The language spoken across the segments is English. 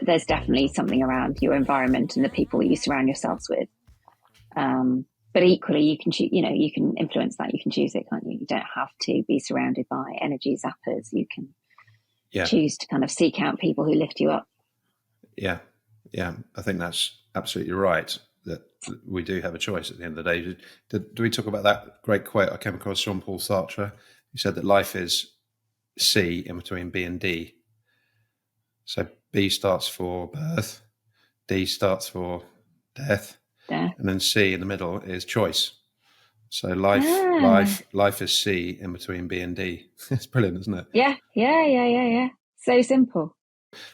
there's definitely something around your environment and the people you surround yourselves with. But equally, you can you can influence that. You can choose it, can't you? You don't have to be surrounded by energy zappers. You can choose to kind of seek out people who lift you up. Yeah. I think that's absolutely right, that we do have a choice at the end of the day. Do we talk about that great quote I came across, Jean-Paul Sartre? He said that life is C in between B and D. So B starts for birth, D starts for death, and then C in the middle is choice. So life is C in between B and D. It's brilliant, isn't it? Yeah. So simple.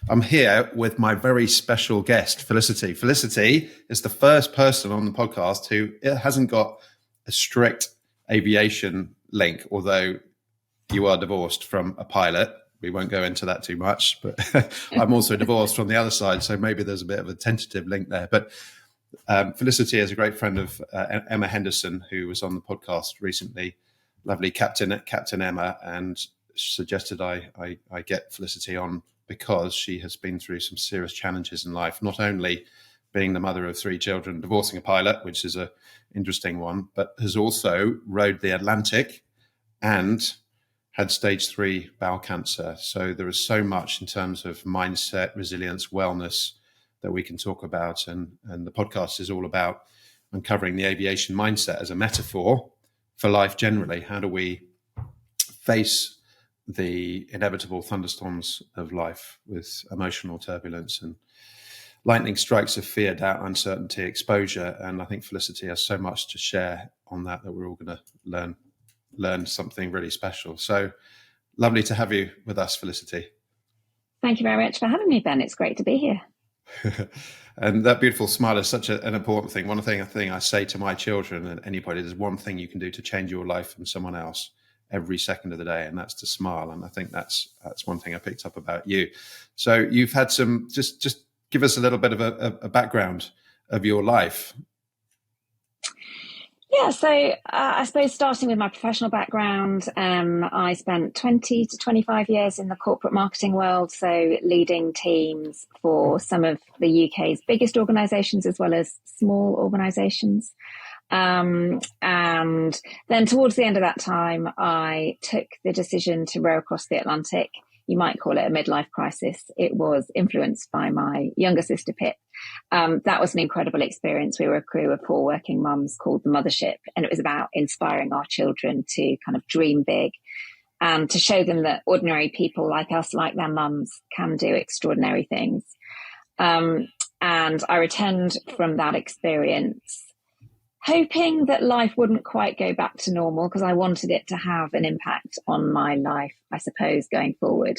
I'm here with my very special guest, Felicity. Felicity is the first person on the podcast who hasn't got a strict aviation link, although you are divorced from a pilot. We won't go into that too much, but I'm also divorced from the other side, so maybe there's a bit of a tentative link there. But Felicity is a great friend of Emma Henderson, who was on the podcast recently. Lovely Captain Emma, and suggested I get Felicity on because she has been through some serious challenges in life, not only being the mother of 3 children, divorcing a pilot, which is an interesting one, but has also rode the Atlantic and had stage 3 bowel cancer. So there is so much in terms of mindset, resilience, wellness that we can talk about. And the podcast is all about uncovering the aviation mindset as a metaphor for life generally. How do we face the inevitable thunderstorms of life with emotional turbulence and lightning strikes of fear, doubt, uncertainty, exposure? And I think Felicity has so much to share on that we're all going to learn something really special. So lovely to have you with us, Felicity. Thank you very much for having me, Ben. It's great to be here. And that beautiful smile is such an important thing. One thing I say to my children and anybody, there's one thing you can do to change your life and someone else every second of the day, and that's to smile. And I think that's one thing I picked up about you. So you've had some, just give us a little bit of a background of your life. Yeah, so I suppose starting with my professional background, I spent 20 to 25 years in the corporate marketing world, so leading teams for some of the UK's biggest organisations as well as small organisations. And then towards the end of that time, I took the decision to row across the Atlantic. You might call it a midlife crisis. It was influenced by my younger sister, Pip. That was an incredible experience. We were a crew of 4 working mums called the Mothership, and it was about inspiring our children to kind of dream big and to show them that ordinary people like us, like their mums, can do extraordinary things. And I returned from that experience hoping that life wouldn't quite go back to normal, because I wanted it to have an impact on my life, I suppose, going forward.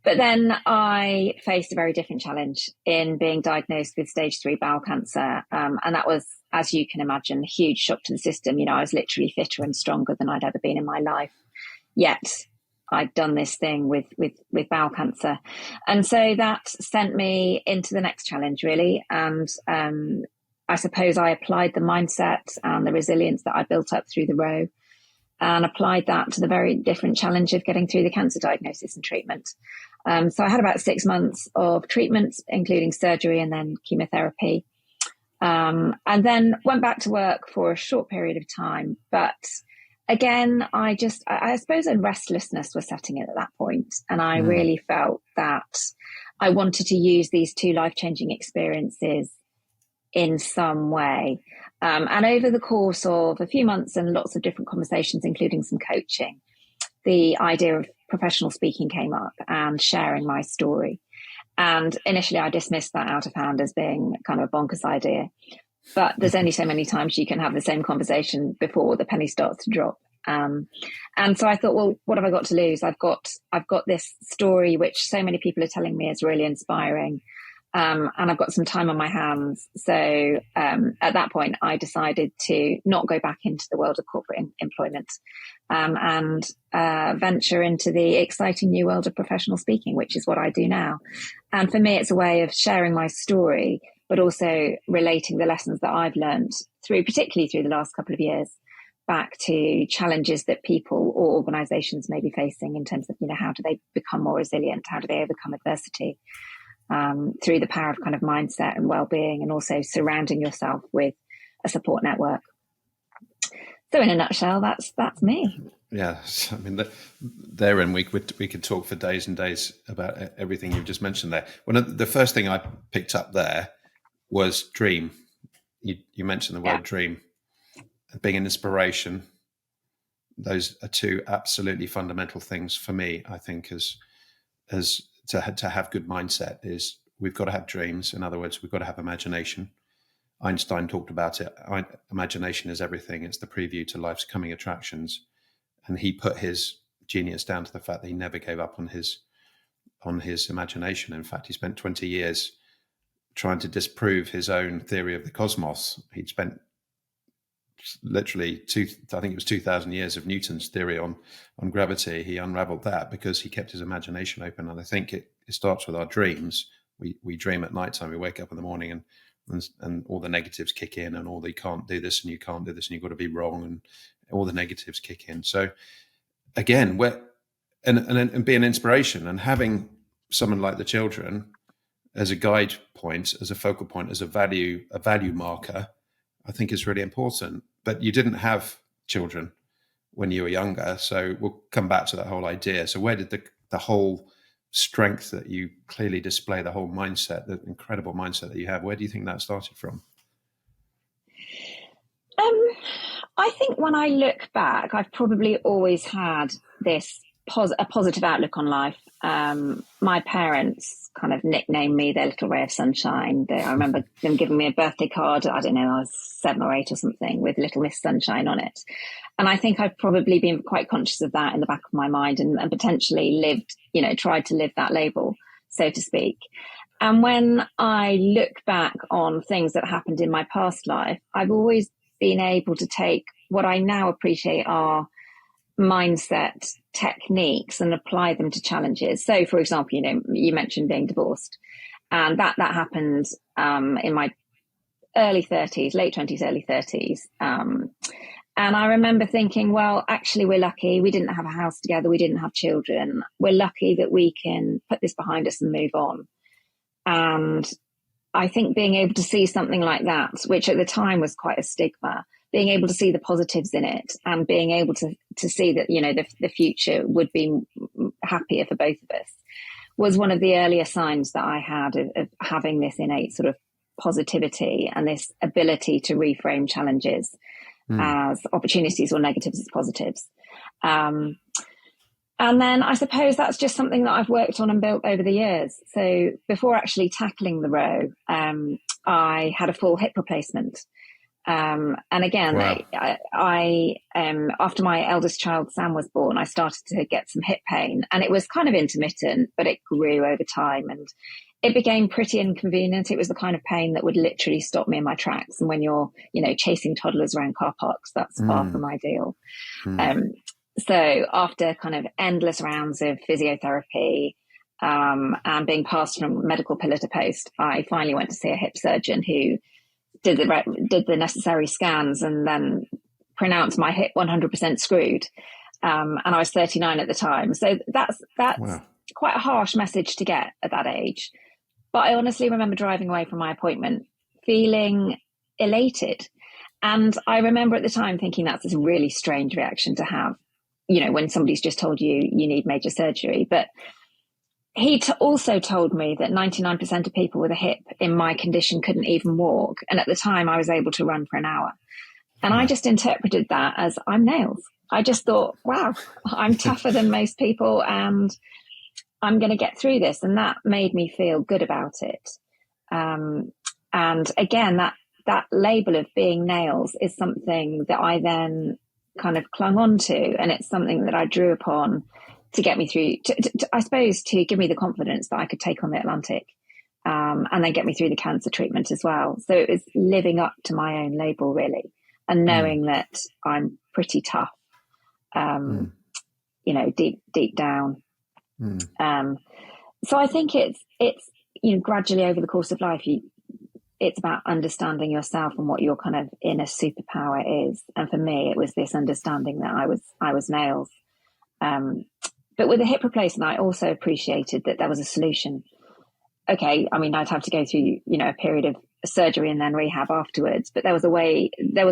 But then I faced a very different challenge in being diagnosed with stage 3 bowel cancer. And that was, as you can imagine, a huge shock to the system. You know, I was literally fitter and stronger than I'd ever been in my life. Yet I'd done this thing with bowel cancer. And so that sent me into the next challenge, really. And I suppose I applied the mindset and the resilience that I built up through the row and applied that to the very different challenge of getting through the cancer diagnosis and treatment. So I had about 6 months of treatment, including surgery and then chemotherapy. And then went back to work for a short period of time. But again, I suppose a restlessness was setting in at that point. And I really felt that I wanted to use these 2 life-changing experiences in some way. And over the course of a few months and lots of different conversations, including some coaching, the idea of professional speaking came up and sharing my story. And initially I dismissed that out of hand as being kind of a bonkers idea. But there's only so many times you can have the same conversation before the penny starts to drop. And so I thought, well, what have I got to lose? I've got this story, which so many people are telling me is really inspiring. And I've got some time on my hands. So at that point, I decided to not go back into the world of corporate employment and venture into the exciting new world of professional speaking, which is what I do now. And for me, it's a way of sharing my story, but also relating the lessons that I've learned particularly through the last couple of years, back to challenges that people or organizations may be facing in terms of, how do they become more resilient? How do they overcome adversity? through the power of kind of mindset and well-being, and also surrounding yourself with a support network. So in a nutshell, that's me. Yeah, I mean, therein we could talk for days and days about everything you've just mentioned there. The first thing I picked up there was dream. You mentioned the word dream, being an inspiration. Those are two absolutely fundamental things for me. I think as to have good mindset is we've got to have dreams. In other words, we've got to have imagination. Einstein talked about it. Imagination is everything. It's the preview to life's coming attractions. And he put his genius down to the fact that he never gave up on his imagination. In fact, he spent 20 years trying to disprove his own theory of the cosmos. He'd spent literally 2,000 years of Newton's theory on gravity. He unraveled that because he kept his imagination open. And I think it starts with our dreams. We dream at nighttime. We wake up in the morning and all the negatives kick in, and all the you can't do this and you can't do this and you've got to be wrong, and all the negatives kick in. So again, and be an inspiration, and having someone like the children as a guide point, as a focal point, as a value marker, I think is really important. But you didn't have children when you were younger, so we'll come back to that whole idea. So where did the whole strength that you clearly display, the whole mindset, the incredible mindset that you have, where do you think that started from? I think when I look back, I've probably always had this a positive outlook on life. My parents kind of nicknamed me their little ray of sunshine. I remember them giving me a birthday card. I don't know, I was 7 or 8 or something, with Little Miss Sunshine on it. And I think I've probably been quite conscious of that in the back of my mind, and potentially tried to live that label, so to speak. And when I look back on things that happened in my past life, I've always been able to take what I now appreciate are mindset techniques and apply them to challenges. So, for example, you mentioned being divorced, and that happened in my early 30s, late 20s, early 30s. And I remember thinking, well, actually, we're lucky. We didn't have a house together. We didn't have children. We're lucky that we can put this behind us and move on. And I think being able to see something like that, which at the time was quite a stigma, being able to see the positives in it, and being able to see that, the future would be happier for both of us, was one of the earlier signs that I had of having this innate sort of positivity and this ability to reframe challenges as opportunities or negatives as positives. And then I suppose that's just something that I've worked on and built over the years. So before actually tackling the row, I had a full hip replacement. And again, wow. I after my eldest child, Sam, was born, I started to get some hip pain, and it was kind of intermittent, but it grew over time, and it became pretty inconvenient. It was the kind of pain that would literally stop me in my tracks. And when you're, chasing toddlers around car parks, that's far from ideal. So after kind of endless rounds of physiotherapy, and being passed from medical pillar to post, I finally went to see a hip surgeon who did the necessary scans and then pronounced my hip 100% screwed. And I was 39 at the time. So that's wow. Quite a harsh message to get at that age. But I honestly remember driving away from my appointment feeling elated. And I remember at the time thinking that's a really strange reaction to have, when somebody's just told you need major surgery. But he also told me that 99% of people with a hip in my condition couldn't even walk. And at the time I was able to run for an hour. And I just interpreted that as I'm nails. I just thought, wow, I'm tougher than most people and I'm going to get through this. And that made me feel good about it. And again, that label of being nails is something that I then kind of clung on to. And it's something that I drew upon to get me through, I suppose, to give me the confidence that I could take on the Atlantic, and then get me through the cancer treatment as well. So it was living up to my own label, really, and knowing that I'm pretty tough, deep down. So I think it's gradually over the course of life, it's about understanding yourself and what your kind of inner superpower is. And for me, it was this understanding that I was nails. But with the hip replacement, I also appreciated that there was a solution. okay, I mean, I'd have to go through, a period of surgery and then rehab afterwards, but there was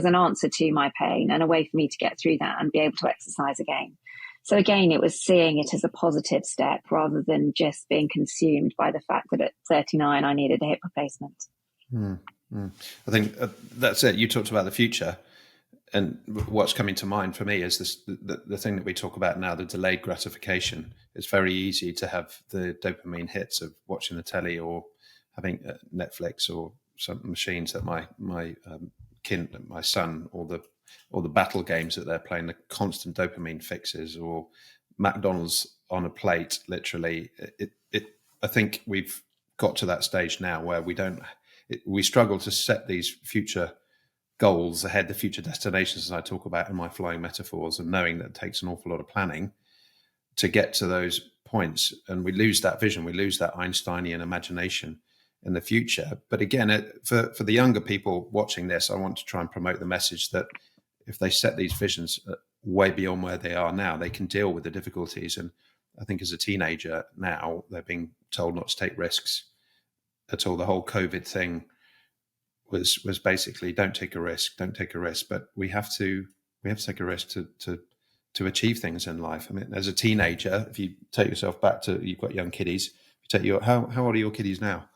an answer to my pain and a way for me to get through that and be able to exercise again. So again, it was seeing it as a positive step rather than just being consumed by the fact that at 39, I needed a hip replacement. I think that's it. You talked about the future, and what's coming to mind for me is the thing that we talk about now, the delayed gratification. It's very easy to have the dopamine hits of watching the telly or having Netflix or some machines that my son, or the battle games that they're playing, the constant dopamine fixes, or McDonald's on a plate, literally. I think we've got to that stage now where we struggle to set these future goals ahead, the future destinations, as I talk about in my flying metaphors, and knowing that it takes an awful lot of planning to get to those points. And we lose that vision, we lose that Einsteinian imagination in the future. But again, for the younger people watching this, I want to try and promote the message that if they set these visions way beyond where they are now, they can deal with the difficulties. And I think as a teenager now, they're being told not to take risks at all. The whole COVID thing was basically don't take a risk. But we have to take a risk to achieve things in life. I mean, as a teenager, if you take yourself back to, you've got young kiddies, how old are your kiddies now?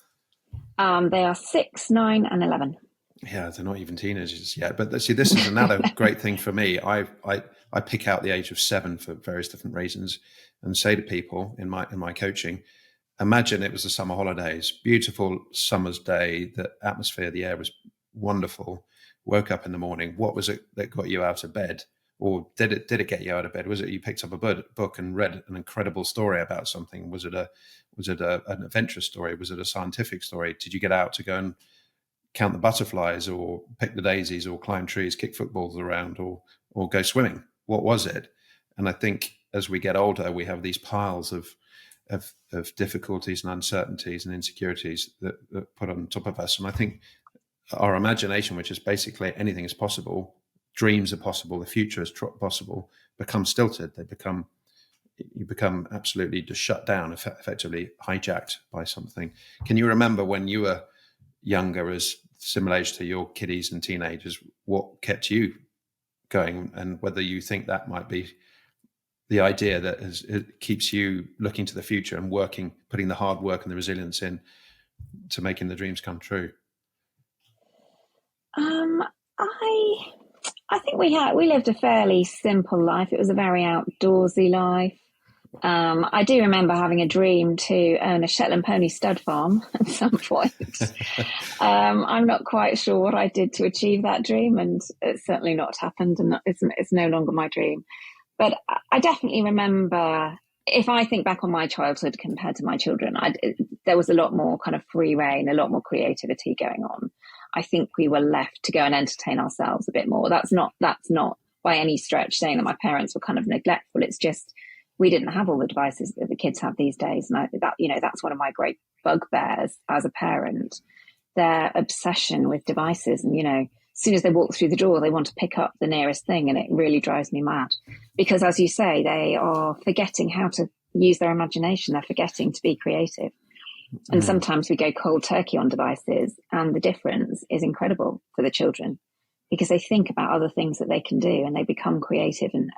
They are 6, 9, and 11. Yeah, they're not even teenagers yet. But see, this is another great thing for me. I pick out the age of 7 for various different reasons, and say to people in my coaching, imagine it was the summer holidays, beautiful summer's day, the atmosphere, the air was wonderful. Woke up in the morning. What was it that got you out of bed? Or did it get you out of bed? Was it you picked up a book and read an incredible story about something? Was it an adventurous story? Was it a scientific story? Did you get out to go and count the butterflies, or pick the daisies, or climb trees, kick footballs around, or go swimming? What was it? And I think as we get older, we have these piles of difficulties and uncertainties and insecurities that put on top of us. And I think our imagination, which is basically anything is possible, dreams are possible, the future is possible, becomes stilted. You become absolutely just shut down, effectively hijacked by something. Can you remember when you were younger, as similar age to your kiddies and teenagers, what kept you going, and whether you think that might be the idea that it keeps you looking to the future and working, putting the hard work and the resilience in to making the dreams come true? I think we lived a fairly simple life. It was a very outdoorsy life. I do remember having a dream to own a Shetland pony stud farm at some point. I'm not quite sure what I did to achieve that dream, and it's certainly not happened, and it's no longer my dream. But I definitely remember, if I think back on my childhood compared to my children, there was a lot more kind of free reign, a lot more creativity going on. I think we were left to go and entertain ourselves a bit more. That's not by any stretch saying that my parents were kind of neglectful. It's just we didn't have all the devices that the kids have these days. And that's one of my great bugbears as a parent, their obsession with devices. And, as soon as they walk through the door, they want to pick up the nearest thing. And it really drives me mad because, as you say, they are forgetting how to use their imagination. They're forgetting to be creative. And sometimes we go cold turkey on devices, and the difference is incredible for the children because they think about other things that they can do, and they become creative and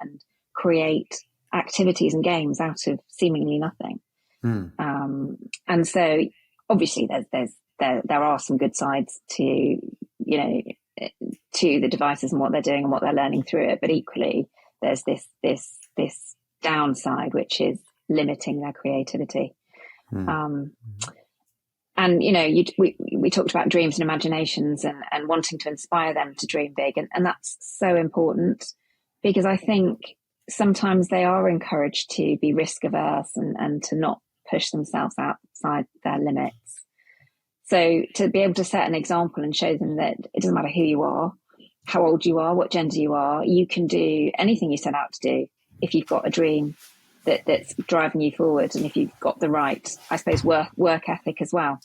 create activities and games out of seemingly nothing. And so obviously there are some good sides to the devices and what they're doing and what they're learning through it, but equally there's this downside which is limiting their creativity. And we talked about dreams and imaginations and wanting to inspire them to dream big, and that's so important because I think sometimes they are encouraged to be risk averse and to not push themselves outside their limits. So to be able to set an example and show them that it doesn't matter who you are, how old you are, what gender you are, you can do anything you set out to do if you've got a dream that's driving you forward, and if you've got the right, I suppose, work ethic as well.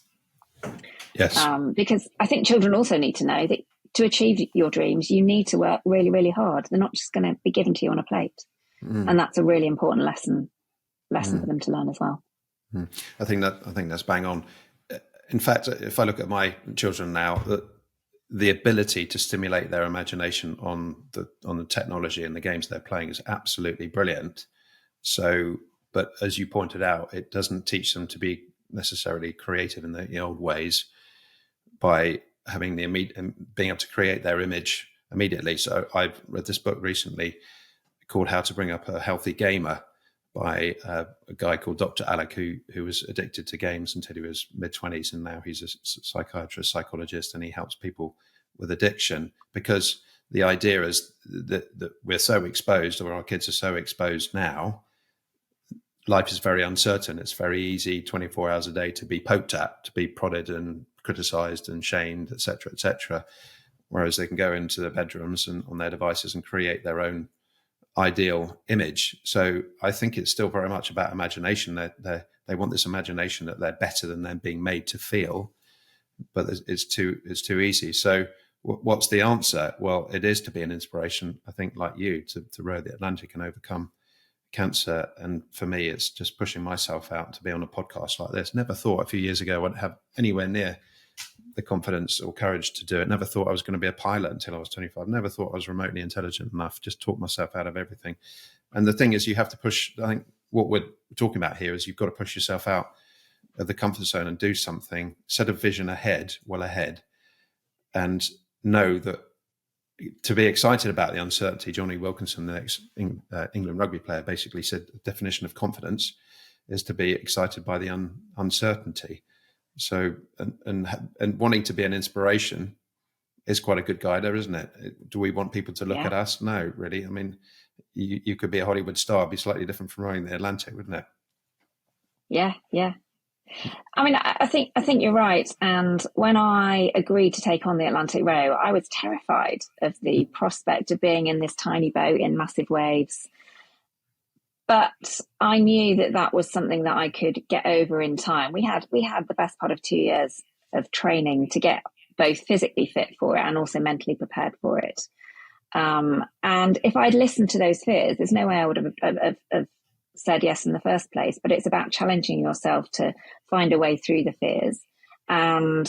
Yes. Because I think children also need to know that to achieve your dreams, you need to work really, really hard. They're not just going to be given to you on a plate. And that's a really important lesson for them to learn as well. I think that's bang on. in fact, if I look at my children now, the ability to stimulate their imagination on the technology and the games they're playing is absolutely brilliant. So, but as you pointed out, it doesn't teach them to be necessarily creative in the old ways by having being able to create their image immediately. So I've read this book recently called How to Bring Up a Healthy Gamer by a guy called Dr. Alec, who was addicted to games until he was mid-20s, and now he's a psychiatrist, psychologist, and he helps people with addiction, because the idea is that we're so exposed, or our kids are so exposed now. Life is very uncertain. It's very easy 24 hours a day to be poked at, to be prodded and criticized and shamed, etc., etc. Whereas they can go into their bedrooms and on their devices and create their own ideal image. So I think it's still very much about imagination. They want this imagination that they're better than they're being made to feel, but it's too easy. So what's the answer? Well, it is to be an inspiration, I think, like you, to row the Atlantic and overcome cancer. And for me, it's just pushing myself out to be on a podcast like this. Never thought a few years ago I'd have anywhere near the confidence or courage to do it. Never thought I was going to be a pilot until I was 25. Never thought I was remotely intelligent enough. Just talked myself out of everything. And the thing is, you have to push. I think what we're talking about here is you've got to push yourself out of the comfort zone and do something, set a vision ahead, well ahead, and know that to be excited about the uncertainty. Johnny Wilkinson, the ex-England rugby player, basically said the definition of confidence is to be excited by the uncertainty. So, and wanting to be an inspiration is quite a good guide, isn't it? Do we want people to look at us? No, really. I mean, you could be a Hollywood star, it'd be slightly different from rowing the Atlantic, wouldn't it? Yeah. I mean, I think you're right. And when I agreed to take on the Atlantic row, I was terrified of the prospect of being in this tiny boat in massive waves. But I knew that was something that I could get over in time. We had the best part of 2 years of training to get both physically fit for it and also mentally prepared for it. And if I'd listened to those fears, there's no way I would have said yes in the first place. But it's about challenging yourself to find a way through the fears. And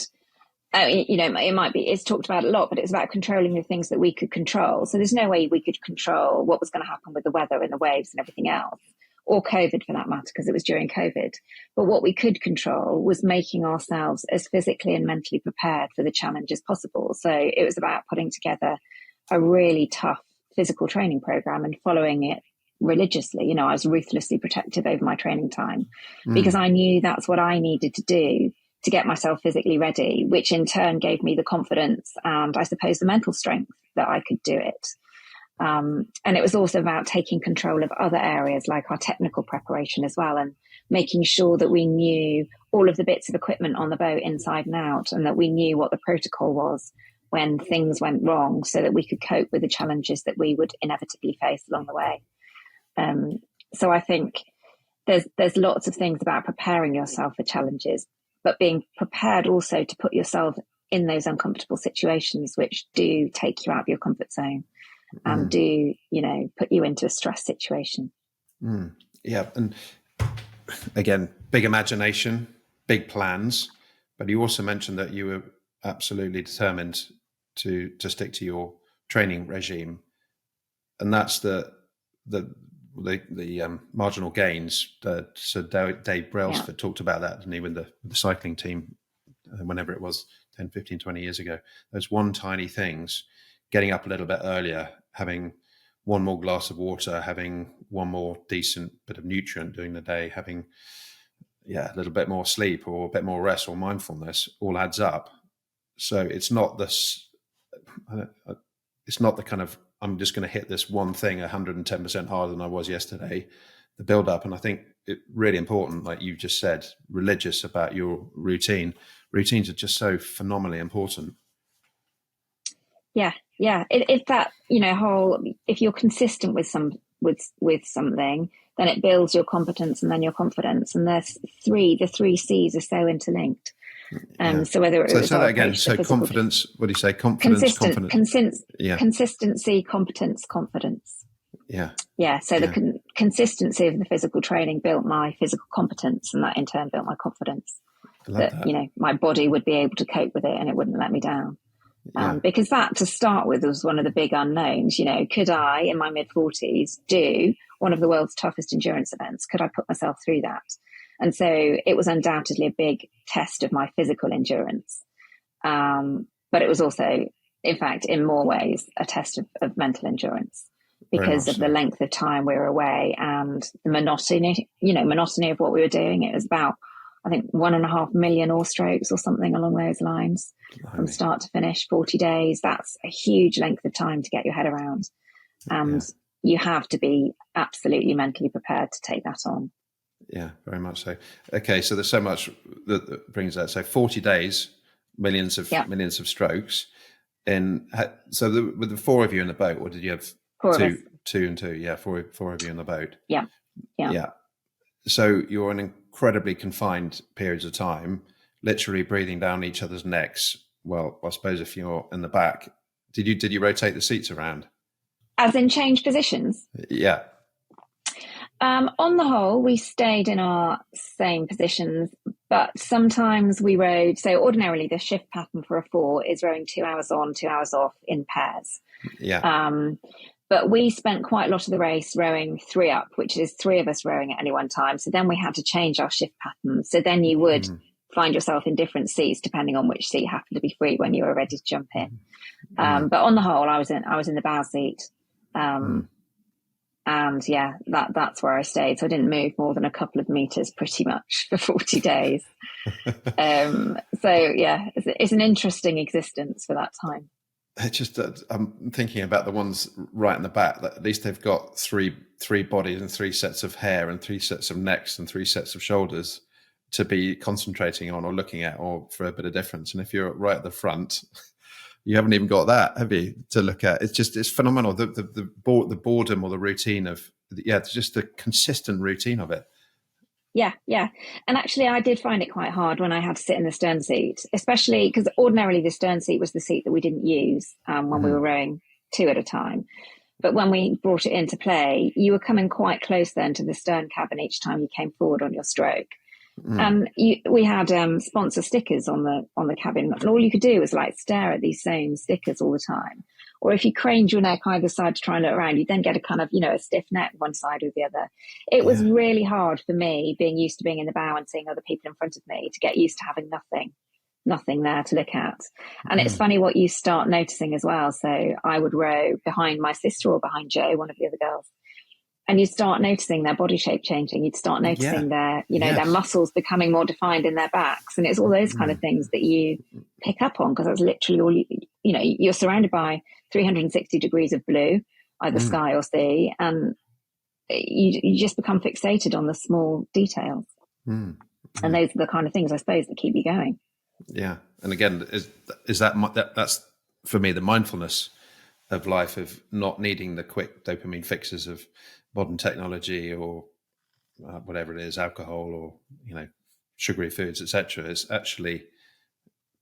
it's talked about a lot, but it's about controlling the things that we could control. So there's no way we could control what was going to happen with the weather and the waves and everything else, or COVID for that matter, because it was during COVID. But what we could control was making ourselves as physically and mentally prepared for the challenge as possible. So it was about putting together a really tough physical training program and following it religiously. I was ruthlessly protective over my training time because I knew that's what I needed to do to get myself physically ready, which in turn gave me the confidence and I suppose the mental strength that I could do it. And it was also about taking control of other areas like our technical preparation as well, and making sure that we knew all of the bits of equipment on the boat inside and out, and that we knew what the protocol was when things went wrong so that we could cope with the challenges that we would inevitably face along the way. So I think there's lots of things about preparing yourself for challenges, but being prepared also to put yourself in those uncomfortable situations which do take you out of your comfort zone and do, put you into a stress situation. Yeah. And again, big imagination, big plans, but you also mentioned that you were absolutely determined to stick to your training regime. And that's the marginal gains. So Dave Brailsford talked about that, didn't he, with the cycling team, whenever it was 10, 15, 20 years ago. Those one tiny things, getting up a little bit earlier, having one more glass of water, having one more decent bit of nutrient during the day, having a little bit more sleep or a bit more rest or mindfulness, all adds up. So it's not this, it's not the kind of, I'm just going to hit this one thing 110% harder than I was yesterday, the build up. And I think it's really important, like you just said, religious about your routine. Routines are just so phenomenally important. Yeah. If that, if you're consistent with something, then it builds your competence and then your confidence. And the three C's are so interlinked. So whether it was say that again. So confidence. What do you say? Confidence, confidence. Consistency, competence, confidence. Yeah. So the consistency of the physical training built my physical competence, and that in turn built my confidence. I love that, that. my body would be able to cope with it and it wouldn't let me down. Yeah. Because that, to start with, was one of the big unknowns. Could I, in my mid-40s, do one of the world's toughest endurance events? Could I put myself through that? And so it was undoubtedly a big test of my physical endurance. But it was also, in fact, in more ways, a test of mental endurance because of the length of time we were away and the monotony of what we were doing. It was about, I think, 1.5 million oar strokes or something along those lines from start to finish, 40 days. That's a huge length of time to get your head around. And you have to be absolutely mentally prepared to take that on. Yeah, very much so. Okay, so there's so much that brings that. So 40 days, millions of strokes. And so with the four of you in the boat, or did you have two and two? Yeah, four of you in the boat. Yeah. So you're in incredibly confined periods of time, literally breathing down each other's necks. Well, I suppose if you're in the back, did you rotate the seats around? As in change positions? Yeah. On the whole, we stayed in our same positions, but sometimes we rowed. So ordinarily, the shift pattern for a four is rowing 2 hours on, 2 hours off in pairs. Yeah. But we spent quite a lot of the race rowing 3 up, which is 3 of us rowing at any one time. So then we had to change our shift pattern. So then you would find yourself in different seats depending on which seat happened to be free when you were ready to jump in. But on the whole, I was in the bow seat. And that's where I stayed. So I didn't move more than a couple of meters pretty much for 40 days. It's an interesting existence for that time. It's just that I'm thinking about the ones right in the back, that at least they've got three bodies and 3 sets of hair and 3 sets of necks and 3 sets of shoulders to be concentrating on or looking at, or for a bit of difference. And if you're right at the front, you haven't even got that, have you, to look at? It's phenomenal. The boredom or the routine of, just the consistent routine of it. Yeah. And actually, I did find it quite hard when I had to sit in the stern seat, especially because ordinarily the stern seat was the seat that we didn't use when we were rowing 2 at a time. But when we brought it into play, you were coming quite close then to the stern cabin each time you came forward on your stroke. And we had sponsor stickers on the cabin, and all you could do was stare at these same stickers all the time. Or if you craned your neck either side to try and look around, you'd then get a kind of, a stiff neck one side or the other. It was really hard for me, being used to being in the bow and seeing other people in front of me, to get used to having nothing there to look at. And it's funny what you start noticing as well. So I would row behind my sister or behind Jo, one of the other girls. And you'd start noticing their body shape changing. You'd start noticing their muscles becoming more defined in their backs. And it's all those kind of things that you pick up on, because that's literally all you're surrounded by 360 degrees of blue, either sky or sea. And you just become fixated on the small details. And those are the kind of things, I suppose, that keep you going. Yeah. And again, is that's for me, the mindfulness of life, of not needing the quick dopamine fixes of modern technology or whatever it is, alcohol or sugary foods, etc. Is actually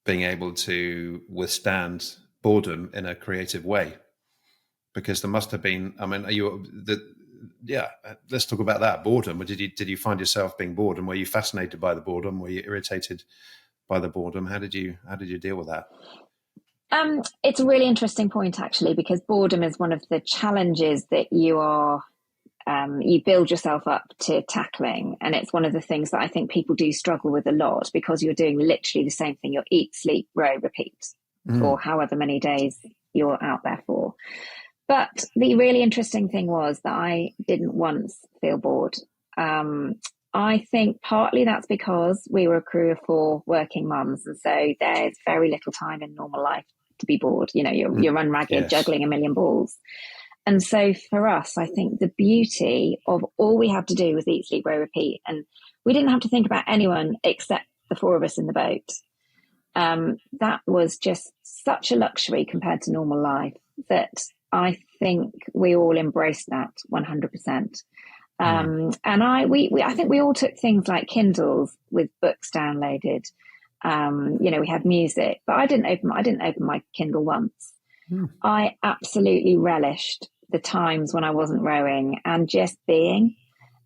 being able to withstand boredom in a creative way. Because there must have been, let's talk about that, boredom. Did you find yourself being bored, and were you fascinated by the boredom? Were you irritated by the boredom? How did you deal with that? It's a really interesting point, actually, because boredom is one of the challenges that you build yourself up to tackling. And it's one of the things that I think people do struggle with a lot, because you're doing literally the same thing. You'll eat, sleep, row, repeat for however many days you're out there for. But the really interesting thing was that I didn't once feel bored. I think partly that's because we were a crew of 4 working mums. And so there's very little time in normal life to be bored. You run ragged, juggling a million balls. And so for us, I think the beauty of all we had to do was eat, sleep, row, repeat. And we didn't have to think about anyone except the 4 of us in the boat. That was just such a luxury compared to normal life, that I think we all embraced that 100%. And I think we all took things like Kindles with books downloaded. We had music, but I didn't open my Kindle once. I absolutely relished the times when I wasn't rowing, and just being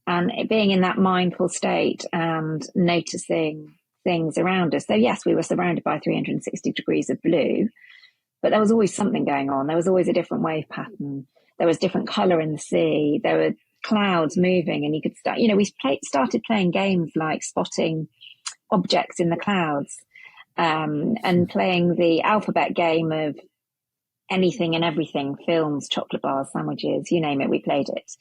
in that mindful state and noticing things around us. So yes, we were surrounded by 360 degrees of blue, but there was always something going on. There was always a different wave pattern. There was different color in the sea. There were clouds moving, and you could start, started playing games like spotting objects in the clouds, and playing the alphabet game of anything and everything, films, chocolate bars, sandwiches, you name it, we played it.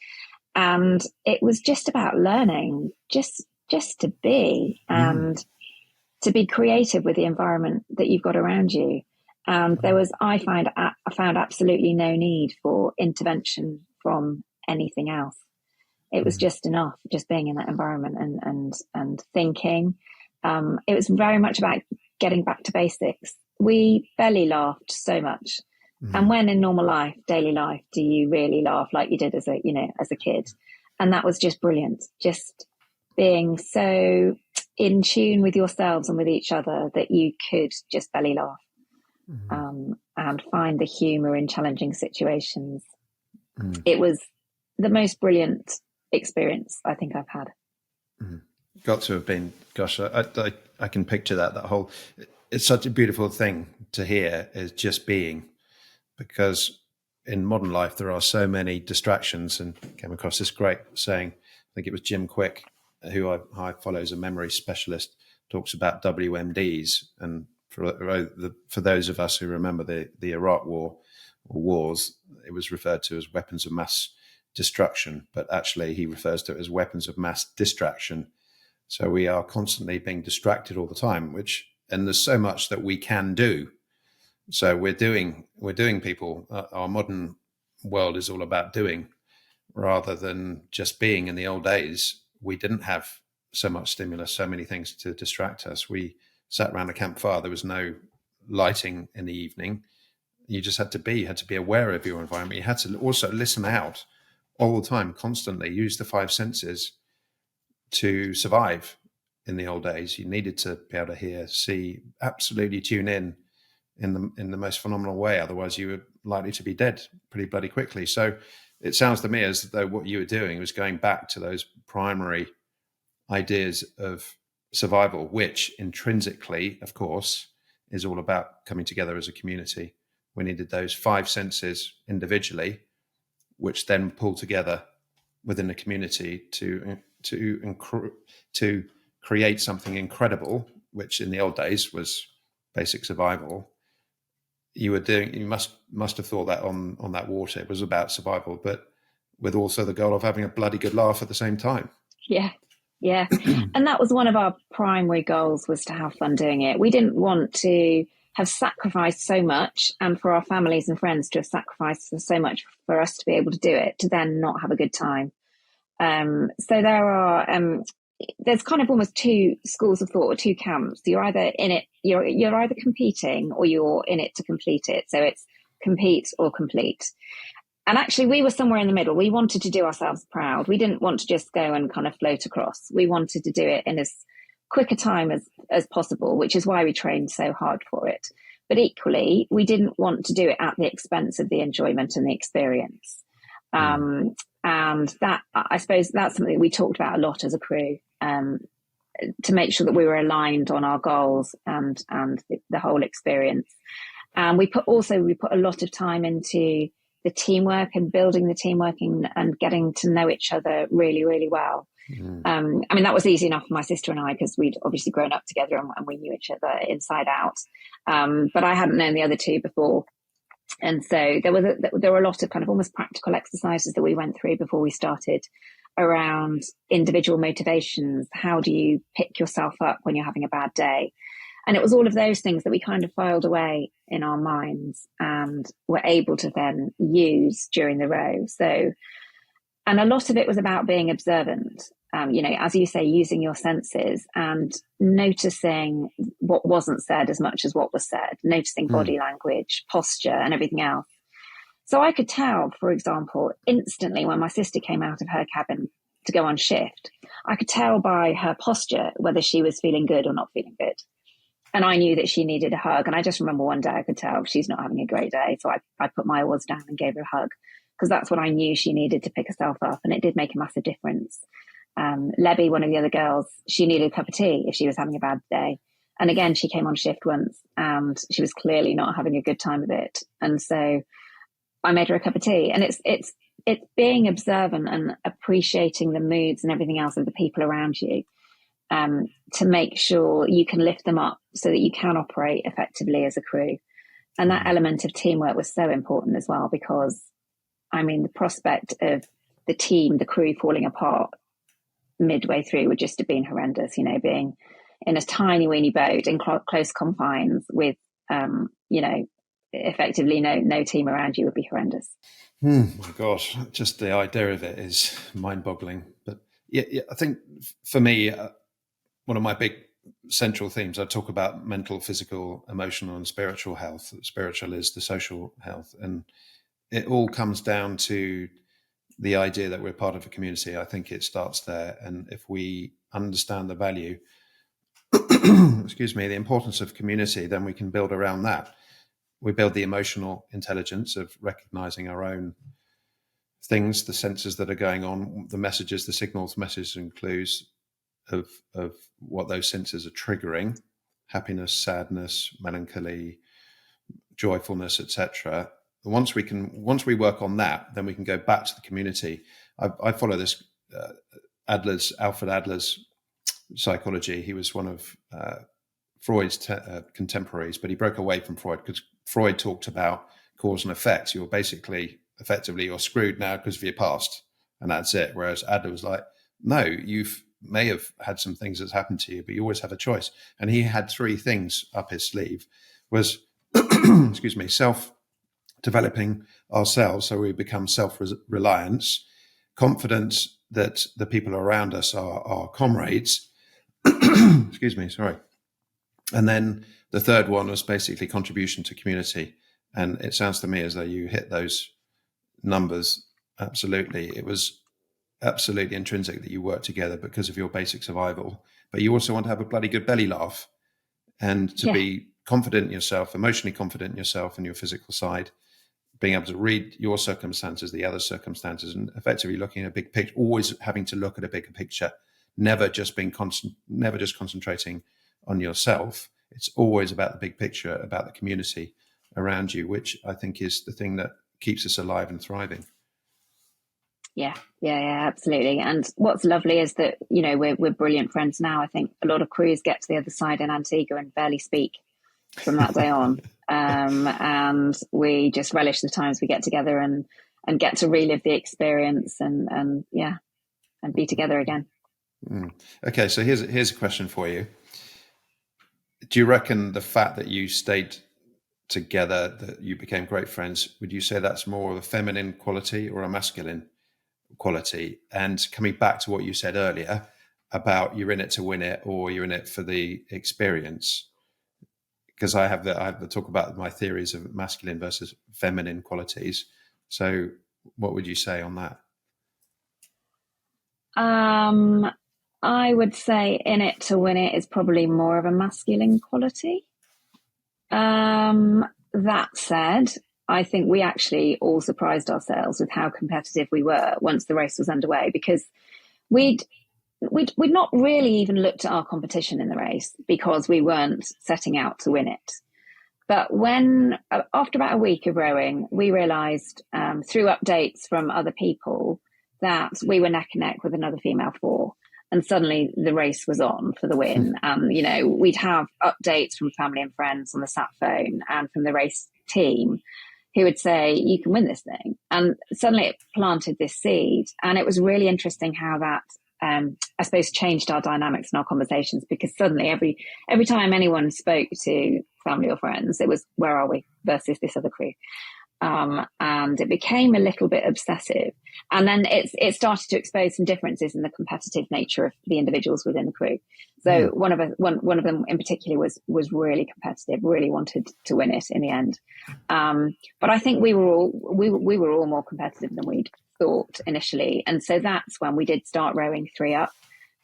And it was just about learning, just to be, and to be creative with the environment that you've got around you. And there was, I found absolutely no need for intervention from anything else. It was just enough, just being in that environment and thinking. It was very much about getting back to basics. We belly laughed so much. And when in normal life, daily life, do you really laugh like you did as a kid? And that was just brilliant. Just being so in tune with yourselves and with each other that you could just belly laugh, and find the humor in challenging situations. It was the most brilliant experience I think I've had. Got to have been, gosh, I can picture that whole, it's such a beautiful thing to hear, is just being, because in modern life there are so many distractions. And came across this great saying, I think it was Jim Quick, who I follow as a memory specialist, talks about WMDs. And for those of us who remember the Iraq War or wars, it was referred to as weapons of mass destruction, but actually he refers to it as weapons of mass distraction. So we are constantly being distracted all the time, and there's so much that we can do. So we're doing people. Our modern world is all about doing rather than just being. In the old days, we didn't have so much stimulus, so many things to distract us. We sat around a campfire. There was no lighting in the evening. You just had to be aware of your environment. You had to also listen out all the time, constantly use the five senses to survive. In the old days, you needed to be able to hear, see, absolutely tune in the most phenomenal way. Otherwise, you were likely to be dead pretty bloody quickly. So it sounds to me as though what you were doing was going back to those primary ideas of survival, which intrinsically, of course, is all about coming together as a community. We needed those five senses individually, which then pull together within the community to create something incredible, which in the old days was basic survival. You must have thought that on that water, it was about survival, but with also the goal of having a bloody good laugh at the same time. Yeah. And that was one of our primary goals, was to have fun doing it. We didn't want to have sacrificed so much, and for our families and friends to have sacrificed so much for us to be able to do it, to then not have a good time. So there's kind of almost two schools of thought, or two camps. You're either in it, you're either competing, or you're in it to complete it. So it's compete or complete. And actually, we were somewhere in the middle. We wanted to do ourselves proud. We didn't want to just go and kind of float across. We wanted to do it in as quick a time as possible, which is why we trained so hard for it. But equally, we didn't want to do it at the expense of the enjoyment and the experience. And that, I suppose, that's something that we talked about a lot as a crew, to make sure that we were aligned on our goals and the whole experience. And we put a lot of time into the teamwork and building the teamwork and getting to know each other really, really well. I mean, that was easy enough for my sister and I, because we'd obviously grown up together and we knew each other inside out. But I hadn't known the other two before. And so there were a lot of kind of almost practical exercises that we went through before we started, around individual motivations. How do you pick yourself up when you're having a bad day? And it was all of those things that we kind of filed away in our minds and were able to then use during the row. So, and a lot of it was about being observant, as you say, using your senses and noticing what wasn't said as much as what was said, noticing body language, posture, and everything else. So I could tell, for example, instantly when my sister came out of her cabin to go on shift, I could tell by her posture whether she was feeling good or not feeling good. And I knew that she needed a hug. And I just remember one day I could tell she's not having a great day. So I put my oars down and gave her a hug, because that's what I knew she needed to pick herself up. And it did make a massive difference. Lebby, one of the other girls, she needed a cup of tea if she was having a bad day. And again, she came on shift once and she was clearly not having a good time of it. And so I made her a cup of tea. And it's being observant and appreciating the moods and everything else of the people around you, to make sure you can lift them up so that you can operate effectively as a crew. And that element of teamwork was so important as well, because I mean, the prospect of the team, the crew falling apart midway through would just have been horrendous, you know, being in a tiny weeny boat in close confines with, you know, effectively no team around you would be horrendous. My gosh, just the idea of it is mind-boggling. But yeah, I think for me, one of my big central themes, I talk about mental, physical, emotional, and spiritual health. Spiritual is the social health, and it all comes down to the idea that we're part of a community. I think it starts there. And if we understand the value, excuse me, the importance of community, then we can build around that. We build the emotional intelligence of recognizing our own things, the senses that are going on, the messages, the signals, messages and clues of what those senses are triggering: happiness, sadness, melancholy, joyfulness, etc. Once we work on that, then we can go back to the community. I follow this Alfred Adler's psychology. He was one of Freud's contemporaries, but he broke away from Freud because Freud talked about cause and effect. You're basically, effectively, you're screwed now because of your past, and that's it. Whereas Adler was like, no, may have had some things that's happened to you, but you always have a choice. And he had three things up his sleeve: was excuse me, self-developing ourselves so we become self-reliance, confidence that the people around us are our comrades, excuse me, sorry. And then the third one was basically contribution to community. And it sounds to me as though you hit those numbers absolutely. It was absolutely intrinsic that you work together because of your basic survival, but you also want to have a bloody good belly laugh and to be confident in yourself, emotionally confident in yourself and your physical side, being able to read your circumstances, the other circumstances, and effectively looking at a big picture, always having to look at a bigger picture, never just concentrating on yourself. It's always about the big picture, about the community around you, which I think is the thing that keeps us alive and thriving. Yeah, absolutely. And what's lovely is that, you know, we're brilliant friends now. I think a lot of crews get to the other side in Antigua and barely speak from that day on. And we just relish the times we get together and get to relive the experience and be together again. Okay, so here's a question for you. Do you reckon the fact that you stayed together, that you became great friends, would you say that's more of a feminine quality or a masculine quality? And coming back to what you said earlier about you're in it to win it or you're in it for the experience, because I have the talk about my theories of masculine versus feminine qualities. So what would you say on that? I would say in it to win it is probably more of a masculine quality. That said, I think we actually all surprised ourselves with how competitive we were once the race was underway, because we'd not really even looked at our competition in the race because we weren't setting out to win it. But when, after about a week of rowing, we realised through updates from other people that we were neck and neck with another female four. And suddenly the race was on for the win. You know, we'd have updates from family and friends on the sat phone and from the race team who would say, you can win this thing. And suddenly it planted this seed. And it was really interesting how that, I suppose, changed our dynamics and our conversations, because suddenly every time anyone spoke to family or friends, it was, where are we versus this other crew? And it became a little bit obsessive. And then it started to expose some differences in the competitive nature of the individuals within the crew. So one of them in particular was really competitive, really wanted to win it in the end. But I think we were all more competitive than we'd thought initially. And so that's when we did start rowing 3 up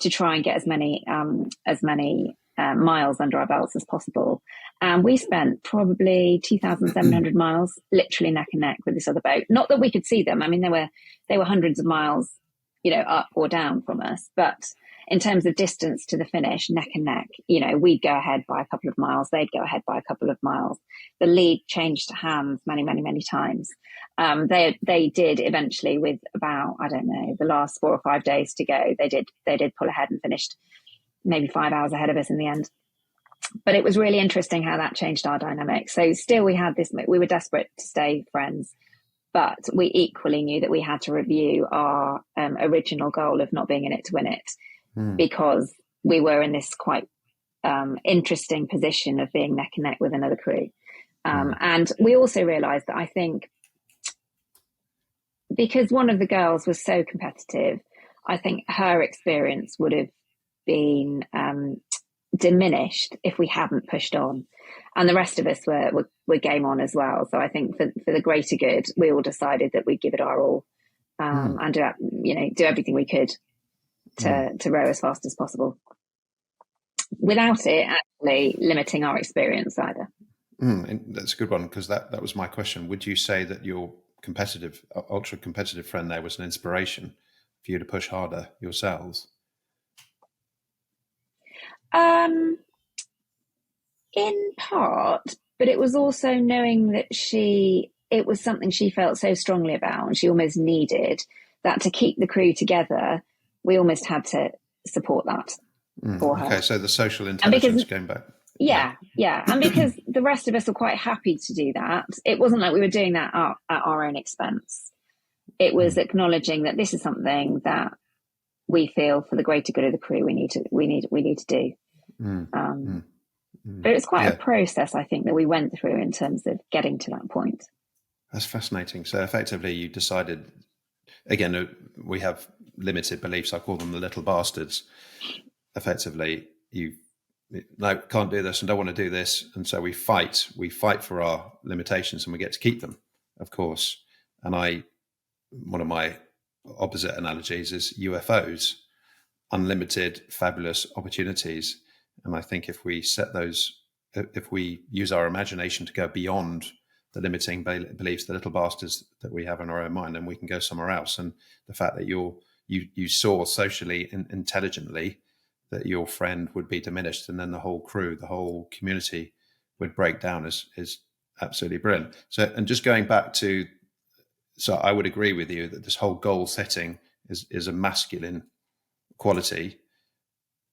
to try and get as many miles under our belts as possible. And we spent probably 2,700 miles literally neck and neck with this other boat. Not that we could see them. I mean, they were hundreds of miles up or down from us. But in terms of distance to the finish, neck and neck, we'd go ahead by a couple of miles. They'd go ahead by a couple of miles. The lead changed hands many, many, many times. They did eventually, with about, I don't know, the last 4 or 5 days to go, they did pull ahead and finished maybe 5 hours ahead of us in the end. But it was really interesting how that changed our dynamic. So still we were desperate to stay friends, but we equally knew that we had to review our original goal of not being in it to win it, because we were in this quite interesting position of being neck and neck with another crew. And we also realized that, I think, because one of the girls was so competitive, I think her experience would have been diminished if we hadn't pushed on, and the rest of us were game on as well. So I think for the greater good, we all decided that we'd give it our all, and do everything we could to row as fast as possible, without it actually limiting our experience either. And that's a good one, because that was my question. Would you say that your ultra competitive friend there was an inspiration for you to push harder yourselves? In part, but it was also knowing that it was something she felt so strongly about, and she almost needed that to keep the crew together. We almost had to support that for her. Okay, so the social intelligence going back. Yeah. And because the rest of us were quite happy to do that, it wasn't like we were doing that at our own expense. It was acknowledging that this is something that we feel, for the greater good of the crew, we need to do. But it's quite a process, I think, that we went through in terms of getting to that point. That's fascinating. So effectively you decided, again, we have limited beliefs. I call them the little bastards. Effectively, no, can't do this and don't want to do this. And so we fight for our limitations, and we get to keep them, of course. And one of my opposite analogies is UFOs, unlimited, fabulous opportunities. And I think if we use our imagination to go beyond the limiting beliefs, the little bastards that we have in our own mind, then we can go somewhere else. And the fact that you saw socially and intelligently that your friend would be diminished, and then the whole crew, the whole community would break down is absolutely brilliant. So, and just going back to, so I would agree with you that this whole goal setting is a masculine quality.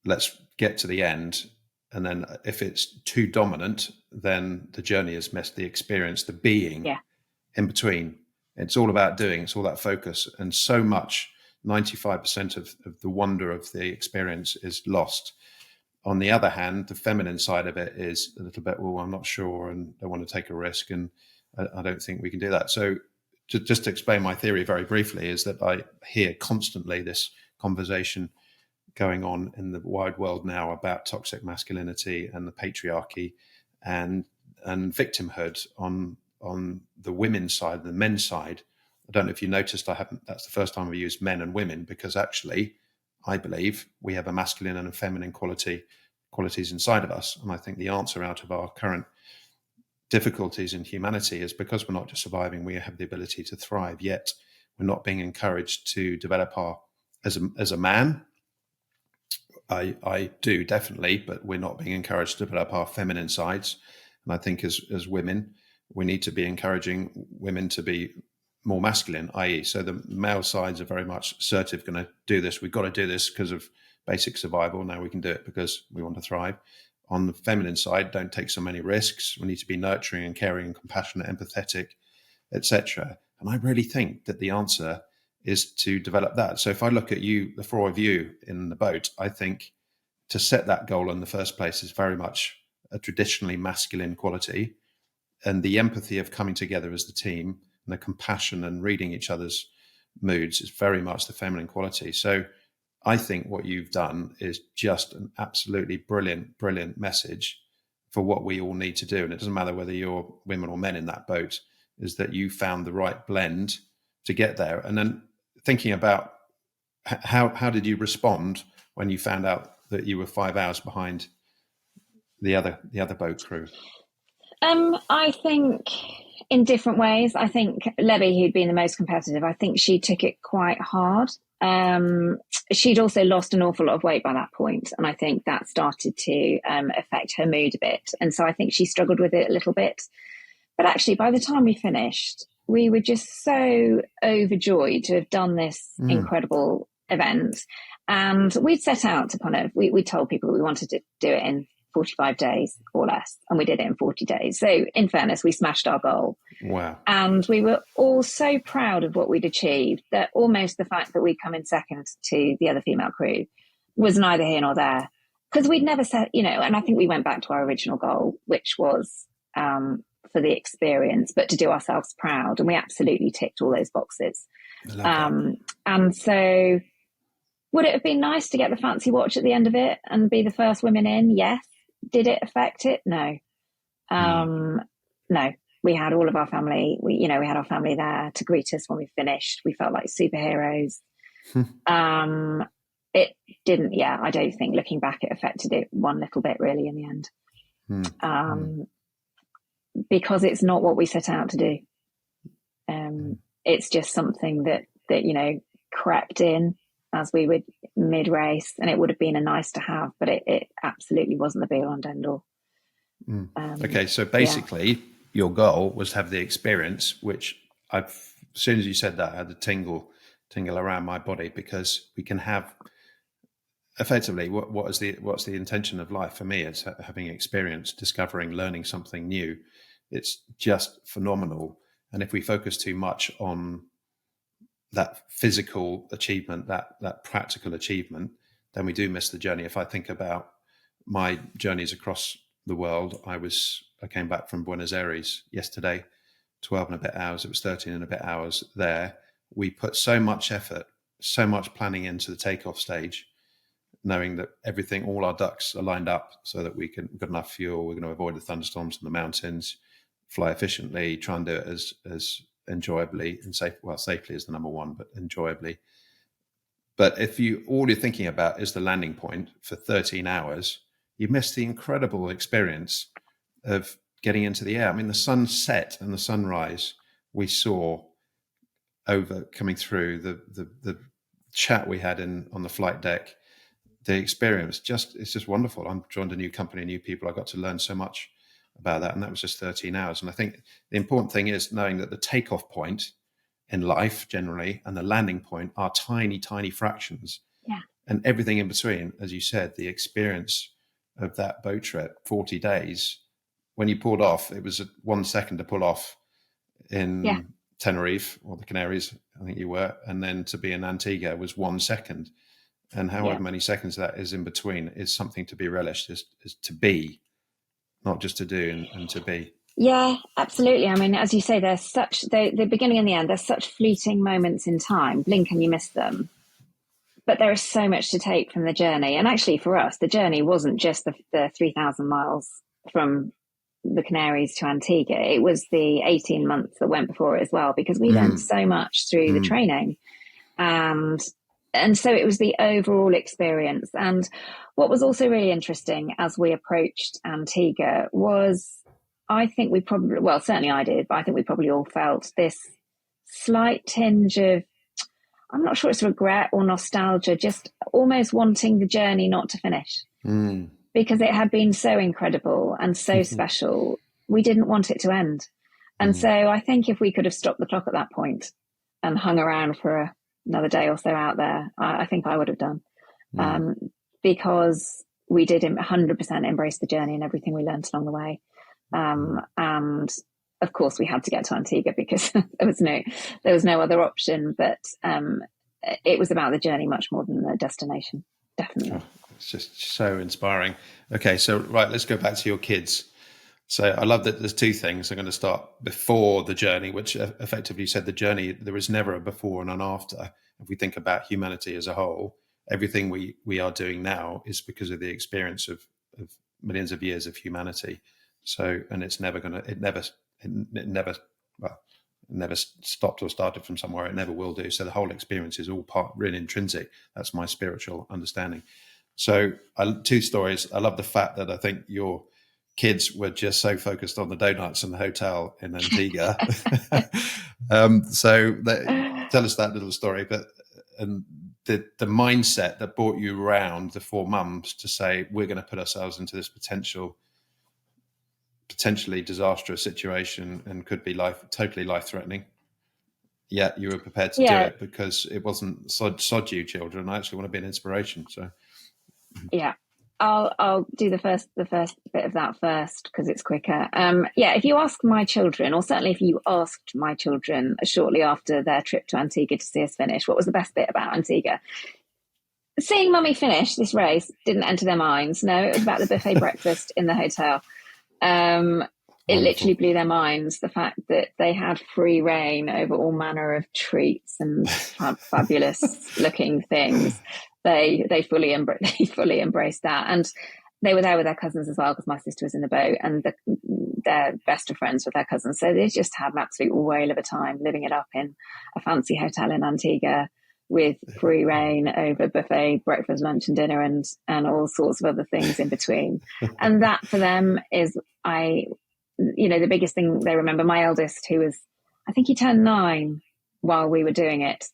Let's get to the end. And then if it's too dominant, then the journey is missed, the experience, the being in between. It's all about doing, it's all that focus. And so much, 95% of the wonder of the experience is lost. On the other hand, the feminine side of it is a little bit, well, I'm not sure and don't want to take a risk, and I don't think we can do that. So just to explain my theory very briefly, is that I hear constantly this conversation going on in the wide world now about toxic masculinity and the patriarchy and victimhood on the women's side, the men's side. I don't know if you noticed, that's the first time I've used men and women, because actually I believe we have a masculine and a feminine qualities inside of us. And I think the answer out of our current difficulties in humanity is because we're not just surviving, we have the ability to thrive, yet we're not being encouraged to develop as a man. I do definitely, but we're not being encouraged to develop our feminine sides. And I think as women, we need to be encouraging women to be more masculine, i.e. so the male sides are very much assertive, going to do this. We've got to do this because of basic survival. Now we can do it because we want to thrive. On the feminine side, don't take so many risks. We need to be nurturing and caring and compassionate, empathetic, etc. And I really think that the answer is to develop that. So if I look at you, the four of you in the boat, I think to set that goal in the first place is very much a traditionally masculine quality. And the empathy of coming together as the team and the compassion and reading each other's moods is very much the feminine quality. So I think what you've done is just an absolutely brilliant, brilliant message for what we all need to do. And it doesn't matter whether you're women or men in that boat, is that you found the right blend to get there. And then thinking about how did you respond when you found out that you were 5 hours behind the other boat crew? I think in different ways. I think Levy, who'd been the most competitive, I think she took it quite hard. she'd also lost an awful lot of weight by that point, and I think that started to affect her mood a bit. And so I think she struggled with it a little bit. But actually, by the time we finished, we were just so overjoyed to have done this incredible event. And we'd set out to we told people that we wanted to do it in 45 days or less, and we did it in 40 days. So in fairness, we smashed our goal. Wow. And we were all so proud of what we'd achieved that almost the fact that we'd come in second to the other female crew was neither here nor there. Because we'd never said, and I think we went back to our original goal, which was for the experience, but to do ourselves proud. And we absolutely ticked all those boxes. And so would it have been nice to get the fancy watch at the end of it and be the first women in? Yes. Did it affect it? No. No. We had all of our family. We had our family there to greet us when we finished. We felt like superheroes. It didn't. Yeah, I don't think looking back, it affected it one little bit really in the end, because it's not what we set out to do. It's just something that crept in as we were mid-race, and it would have been a nice to have, but it absolutely wasn't the be-all and end-all. Okay, so basically, your goal was to have the experience, which as soon as you said that, I had a tingle around my body, because we can have effectively what's the intention of life for me? It's having experience, discovering, learning something new. It's just phenomenal. And if we focus too much on that physical achievement, that practical achievement, then we do miss the journey. If I think about my journeys across the world, I came back from Buenos Aires yesterday, 12 and a bit hours. It was 13 and a bit hours there. We put so much effort, so much planning into the takeoff stage, knowing that all our ducks are lined up so that we've got enough fuel, we're going to avoid the thunderstorms in the mountains, fly efficiently, try and do it as enjoyably and safely is the number one, but enjoyably. But if all you're thinking about is the landing point for 13 hours, you miss the incredible experience of getting into the air. I mean, the sunset and the sunrise we saw coming through the chat we had on the flight deck, the experience it's just wonderful. I'm joined a new company, new people. I got to learn so much about that, and that was just 13 hours. And I think the important thing is knowing that the takeoff point in life generally and the landing point are tiny, tiny fractions. Yeah. And everything in between, as you said, the experience of that boat trip, 40 days, when you pulled off, it was 1 second to pull off in Tenerife or the Canaries, I think you were, and then to be in Antigua was 1 second. And however many seconds that is in between is something to be relished, is to be, not just to do and to be. Yeah, absolutely. I mean, as you say, there's the beginning and the end, there's such fleeting moments in time, blink and you miss them. But there is so much to take from the journey. And actually for us, the journey wasn't just the 3,000 miles from the Canaries to Antigua. It was the 18 months that went before it as well, because we learned so much through the training. And so it was the overall experience. And what was also really interesting as we approached Antigua was, I think certainly I did, but I think we probably all felt this slight tinge of, I'm not sure it's regret or nostalgia, just almost wanting the journey not to finish. Because it had been so incredible and so special. We didn't want it to end. And so I think if we could have stopped the clock at that point and hung around for another day or so out there, I think I would have done. Because we did 100% embrace the journey and everything we learned along the way. And of course we had to get to Antigua because there was no other option, but it was about the journey much more than the destination. Definitely. Oh, it's just so inspiring. Okay. So, right, let's go back to your kids. So I love that there's two things. I'm going to start before the journey, which effectively said the journey, there is never a before and an after. If we think about humanity as a whole, everything we are doing now is because of the experience of millions of years of humanity. So, and it's never going to, it never stopped or started from somewhere. It never will do. So the whole experience is all really intrinsic. That's my spiritual understanding. So two stories. I love the fact that I think your kids were just so focused on the donuts and the hotel in Antigua. Tell us that little story. And the mindset that brought you around the four mums to say, we're going to put ourselves into this potentially disastrous situation and could be totally life-threatening. Yet you were prepared to do it because it wasn't sod you, children. I actually want to be an inspiration. So yeah, I'll do the first bit of that first because it's quicker. If you ask my children, or certainly if you asked my children shortly after their trip to Antigua to see us finish, what was the best bit about Antigua? Seeing Mummy finish this race didn't enter their minds. No, it was about the buffet breakfast in the hotel. It literally blew their minds, the fact that they had free reign over all manner of treats and fabulous looking things. They fully embraced that, and they were there with their cousins as well because my sister was in the boat, and they're best of friends with their cousins. So they just had an absolute whale of a time living it up in a fancy hotel in Antigua with free reign over buffet breakfast, lunch, and dinner, and all sorts of other things in between. And that for them is the biggest thing they remember. My eldest, who was, I think he turned 9 while we were doing it.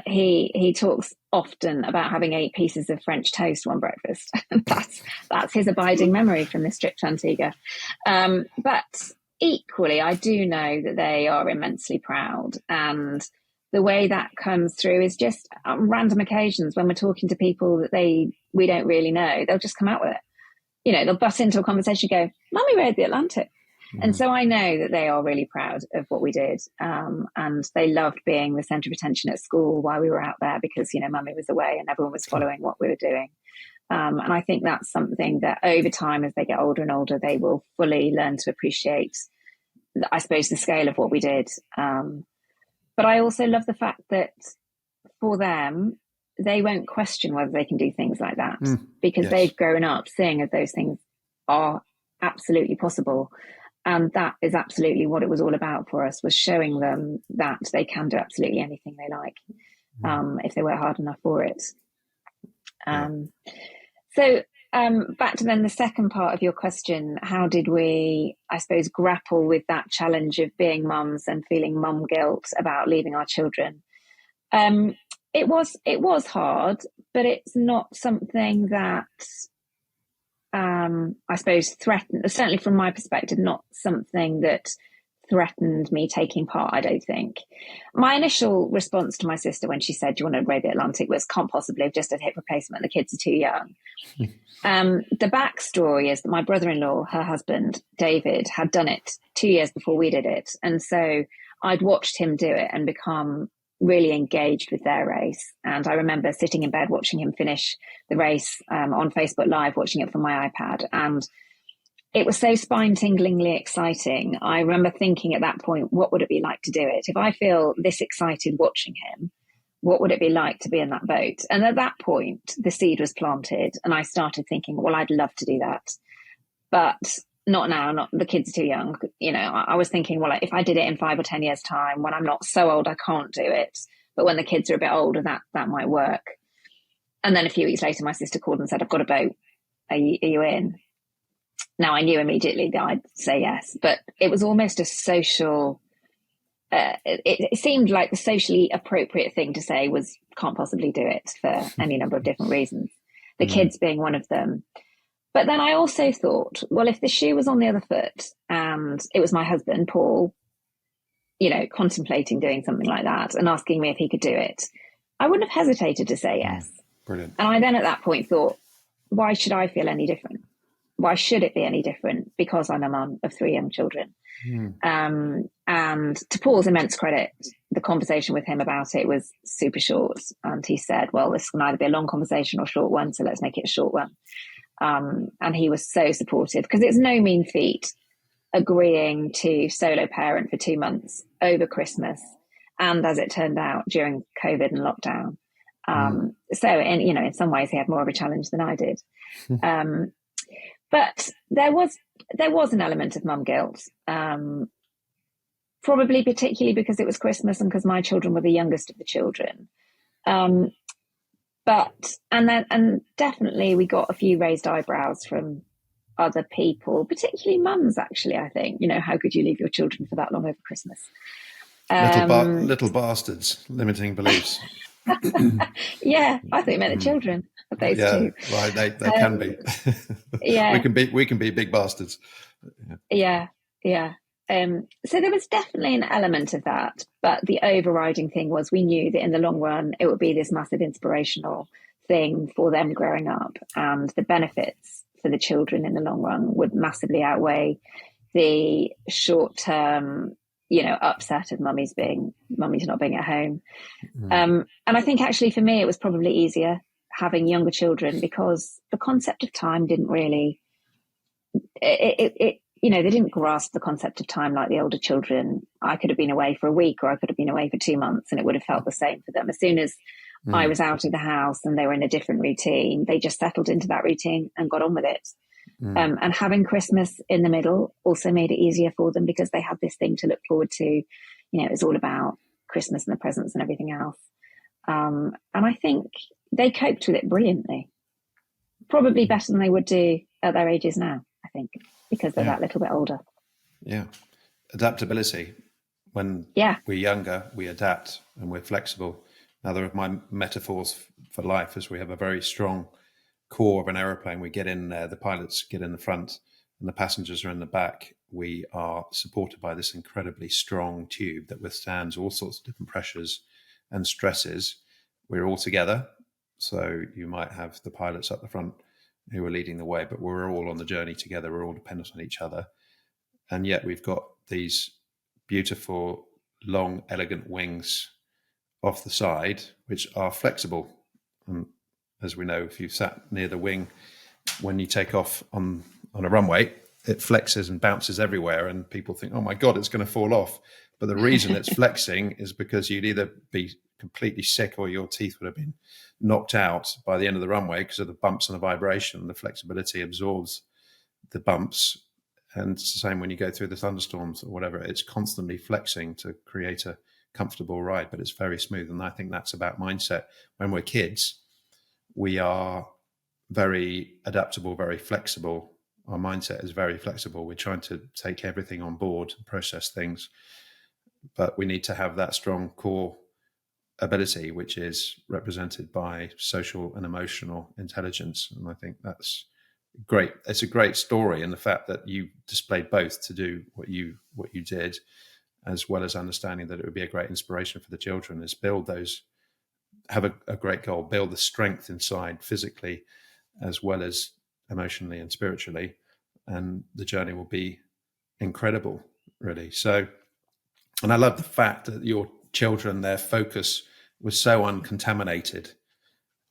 He talks often about having 8 pieces of French toast one breakfast. that's his abiding memory from this trip to Antigua. But equally, I do know that they are immensely proud, and the way that comes through is just on random occasions when we're talking to people that we don't really know. They'll just come out with it. They'll butt into a conversation, go, "Mummy rode the Atlantic." And so I know that they are really proud of what we did. And they loved being the centre of attention at school while we were out there because, Mummy was away and everyone was following what we were doing. And I think that's something that over time, as they get older and older, they will fully learn to appreciate, I suppose, the scale of what we did. But I also love the fact that for them, they won't question whether they can do things like that because they've grown up seeing that those things are absolutely possible. And that is absolutely what it was all about for us, was showing them that they can do absolutely anything they like if they work hard enough for it. So back to then the second part of your question, how did we, I suppose, grapple with that challenge of being mums and feeling mum guilt about leaving our children? It was hard, but it's not something that I suppose threatened, certainly from my perspective, not something that threatened me taking part, I don't think. My initial response to my sister when she said, "Do you want to ride the Atlantic?" was, "Can't possibly, I've just had hip replacement, the kids are too young." The backstory is that my brother-in-law, her husband, David, had done it 2 years before we did it. And so I'd watched him do it and become really engaged with their race. And I remember sitting in bed watching him finish the race on Facebook Live, watching it from my iPad. And it was so spine-tinglingly exciting. I remember thinking at that point, what would it be like to do it? If I feel this excited watching him, what would it be like to be in that boat? And at that point, the seed was planted and I started thinking, well, I'd love to do that. But not now, not the kids are too young. I was thinking, well, if I did it in 5 or 10 years time, when I'm not so old, I can't do it. But when the kids are a bit older, that might work. And then a few weeks later, my sister called and said, "I've got a boat. Are you in?" Now I knew immediately that I'd say yes, but it was almost a social, it seemed like the socially appropriate thing to say was, "Can't possibly do it," for any number of different reasons. The kids being one of them. But then I also thought, well, if the shoe was on the other foot and it was my husband, Paul, contemplating doing something like that and asking me if he could do it, I wouldn't have hesitated to say yes. Brilliant. And I then at that point thought, why should I feel any different? Why should it be any different? Because I'm a mum of 3 young children. And to Paul's immense credit, the conversation with him about it was super short. And he said, well, this can either be a long conversation or a short one, so let's make it a short one. And he was so supportive because it's no mean feat agreeing to solo parent for 2 months over Christmas. And as it turned out, during COVID and lockdown. So in some ways he had more of a challenge than I did. But there was an element of mum guilt, probably particularly because it was Christmas and because my children were the youngest of the children. And definitely we got a few raised eyebrows from other people, particularly mums, actually, I think. How could you leave your children for that long over Christmas? Little bastards, limiting beliefs. Yeah, I thought you meant the children of those Yeah, two. well, they can Um, be. yeah, We can be big bastards. yeah, yeah. So there was definitely an element of that, but the overriding thing was we knew that in the long run it would be this massive inspirational thing for them growing up, and the benefits for the children in the long run would massively outweigh the short term, upset of mummies not being at home. Mm. And I think actually for me it was probably easier having younger children because the concept of time didn't really they didn't grasp the concept of time like the older children. I could have been away for a week or I could have been away for 2 months and it would have felt the same for them. As soon as I Mm. was out of the house and they were in a different routine, they just settled into that routine and got on with it. Mm. And having Christmas in the middle also made it easier for them because they had this thing to look forward to. It was all about Christmas and the presents and everything else. And I think they coped with it brilliantly, probably better than they would do at their ages now, I think, because they're Yeah, that little bit older. yeah. Adaptability. When Yeah. we're younger, we adapt and we're flexible. Another of my metaphors for life is we have a very strong core of an aeroplane. We get in there, the pilots get in the front and the passengers are in the back. We are supported by this incredibly strong tube that withstands all sorts of different pressures and stresses. We're all together. So you might have the pilots up the front who are leading the way, but we're all on the journey together. We're all dependent on each other. And yet we've got these beautiful, long, elegant wings off the side, which are flexible. And as we know, if you've sat near the wing, when you take off on a runway, it flexes and bounces everywhere. And people think, oh my God, it's going to fall off. But the reason it's flexing is because you'd either be completely sick or your teeth would have been knocked out by the end of the runway because of the bumps and the vibration. The flexibility absorbs the bumps. And it's the same when you go through the thunderstorms or whatever. It's constantly flexing to create a comfortable ride, but it's very smooth. And I think that's about mindset. When we're kids, we are very adaptable, very flexible. Our mindset is very flexible. We're trying to take everything on board and process things, but we need to have that strong core ability, which is represented by social and emotional intelligence. And I think that's great. It's a great story, and the fact that you displayed both to do what you did, as well as understanding that it would be a great inspiration for the children, is build those, have a great goal, build the strength inside physically as well as emotionally and spiritually, and the journey will be incredible, really. So, and I love the fact that your children, their focus was so uncontaminated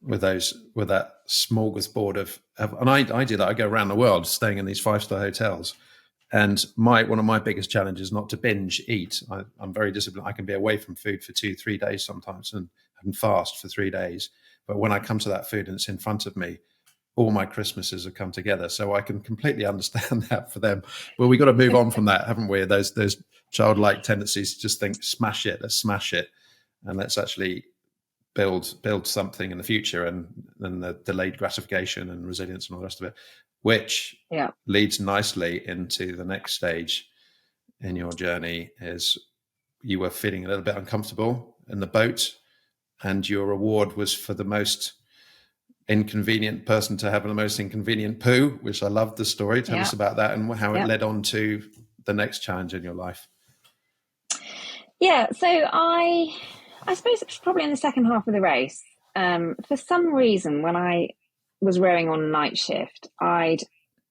with that smorgasbord of and I do that. I go around the world staying in these 5-star hotels, and one of my biggest challenges is not to binge eat. I'm very disciplined. I can be away from food for 2-3 days sometimes and fast for 3 days, but when I come to that food and it's in front of me, all my Christmases have come together. So I can completely understand that for them. Well, we got to move on from that, haven't we? Those childlike tendencies to just think, let's smash it, and let's actually build something in the future, and then the delayed gratification and resilience and all the rest of it, which leads nicely into the next stage in your journey. Is you were feeling a little bit uncomfortable in the boat, and your reward was for the most inconvenient person to have the most inconvenient poo, which I love the story. Tell us about that and how it led on to the next challenge in your life. Yeah, so I suppose it was probably in the second half of the race. For some reason, when I was rowing on night shift, I'd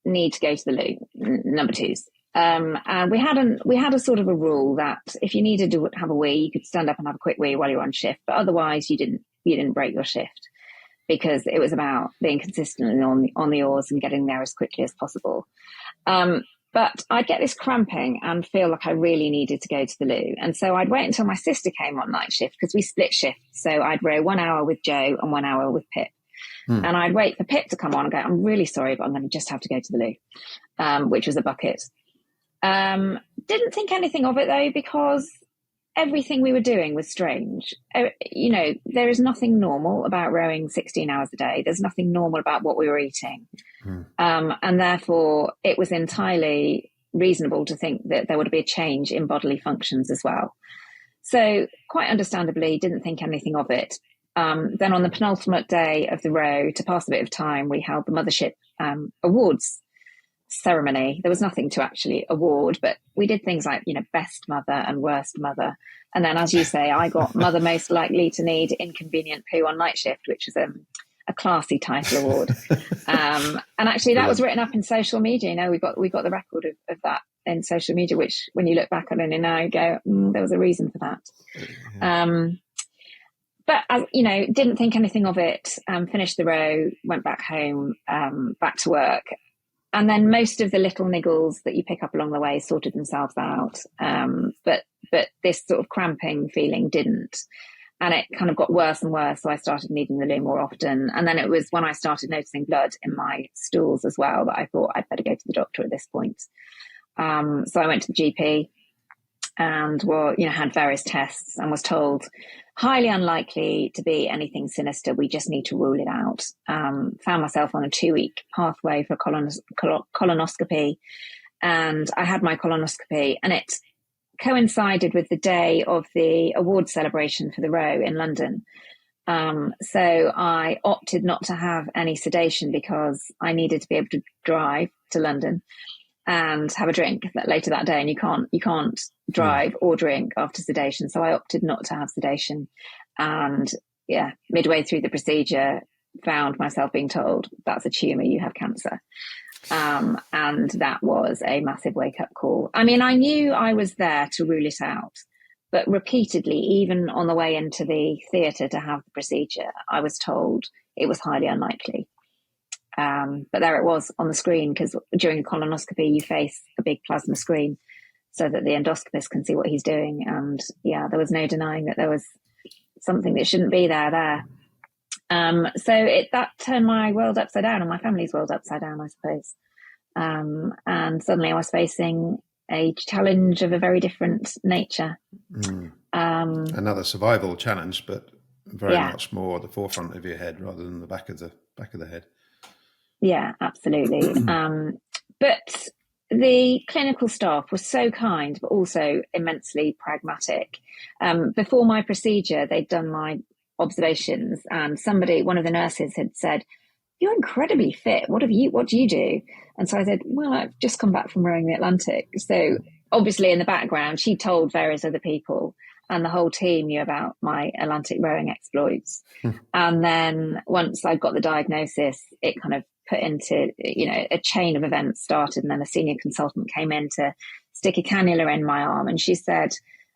need to go to the loo, number twos. And we had a sort of a rule that if you needed to have a wee, you could stand up and have a quick wee while you're on shift, but otherwise you didn't break your shift, because it was about being consistent on the oars and getting there as quickly as possible. But I'd get this cramping and feel like I really needed to go to the loo. And so I'd wait until my sister came on night shift, because we split shifts. So I'd row 1 hour with Joe and 1 hour with Pip. And I'd wait for Pip to come on and go, I'm really sorry, but I'm going to just have to go to the loo, which was a bucket. Didn't think anything of it though, because everything we were doing was strange. There is nothing normal about rowing 16 hours a day. There's nothing normal about what we were eating. And therefore, it was entirely reasonable to think that there would be a change in bodily functions as well. So quite understandably, didn't think anything of it. Then on the penultimate day of the row, to pass a bit of time, we held the Mothership awards ceremony. There was nothing to actually award, but we did things like, best mother and worst mother. And then, as you say, I got mother most likely to need inconvenient poo on night shift, which was a classy title award. And actually that was written up in social media. We got the record of that in social media, which when you look back on it now, you go, there was a reason for that. Yeah. But didn't think anything of it, finished the row, went back home, back to work. And then most of the little niggles that you pick up along the way sorted themselves out. But this sort of cramping feeling didn't. And it kind of got worse and worse. So I started needing the loo more often. And then it was when I started noticing blood in my stools as well that I thought I'd better go to the doctor at this point. So I went to the GP and had various tests and was told highly unlikely to be anything sinister. We just need to rule it out. Found myself on a 2-week pathway for colonoscopy, and I had my colonoscopy, and it coincided with the day of the award celebration for the row in London. So I opted not to have any sedation because I needed to be able to drive to London and have a drink later that day. And you can't drive or drink after sedation. So I opted not to have sedation. And midway through the procedure, found myself being told, that's a tumour, you have cancer. And that was a massive wake-up call. I mean, I knew I was there to rule it out, but repeatedly, even on the way into the theatre to have the procedure, I was told it was highly unlikely. But there it was on the screen, because during a colonoscopy, you face a big plasma screen so that the endoscopist can see what he's doing. And there was no denying that there was something that shouldn't be there. So that turned my world upside down and my family's world upside down, I suppose. And suddenly I was facing a challenge of a very different nature. Another survival challenge, but very much more at the forefront of your head rather than the back of the head. Yeah, absolutely. But the clinical staff was so kind, but also immensely pragmatic. Before my procedure, they'd done my observations, and one of the nurses had said, "You're incredibly fit. What do you do?" And so I said, "Well, I've just come back from rowing the Atlantic." So obviously in the background, she told various other people, and the whole team knew about my Atlantic rowing exploits. And then once I got the diagnosis, it kind of put into, a chain of events started, and then a senior consultant came in to stick a cannula in my arm. And she said,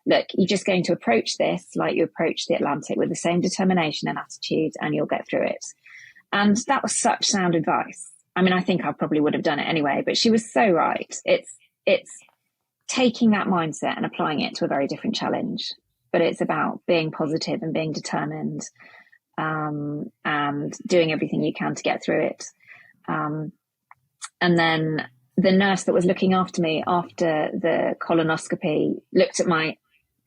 "Look, you're just going to approach this like you approach the Atlantic, with the same determination and attitude, and you'll get through it." And that was such sound advice. I mean, I think I probably would have done it anyway, but she was so right. It's taking that mindset and applying it to a very different challenge. But it's about being positive and being determined, and doing everything you can to get through it. And then the nurse that was looking after me after the colonoscopy looked at my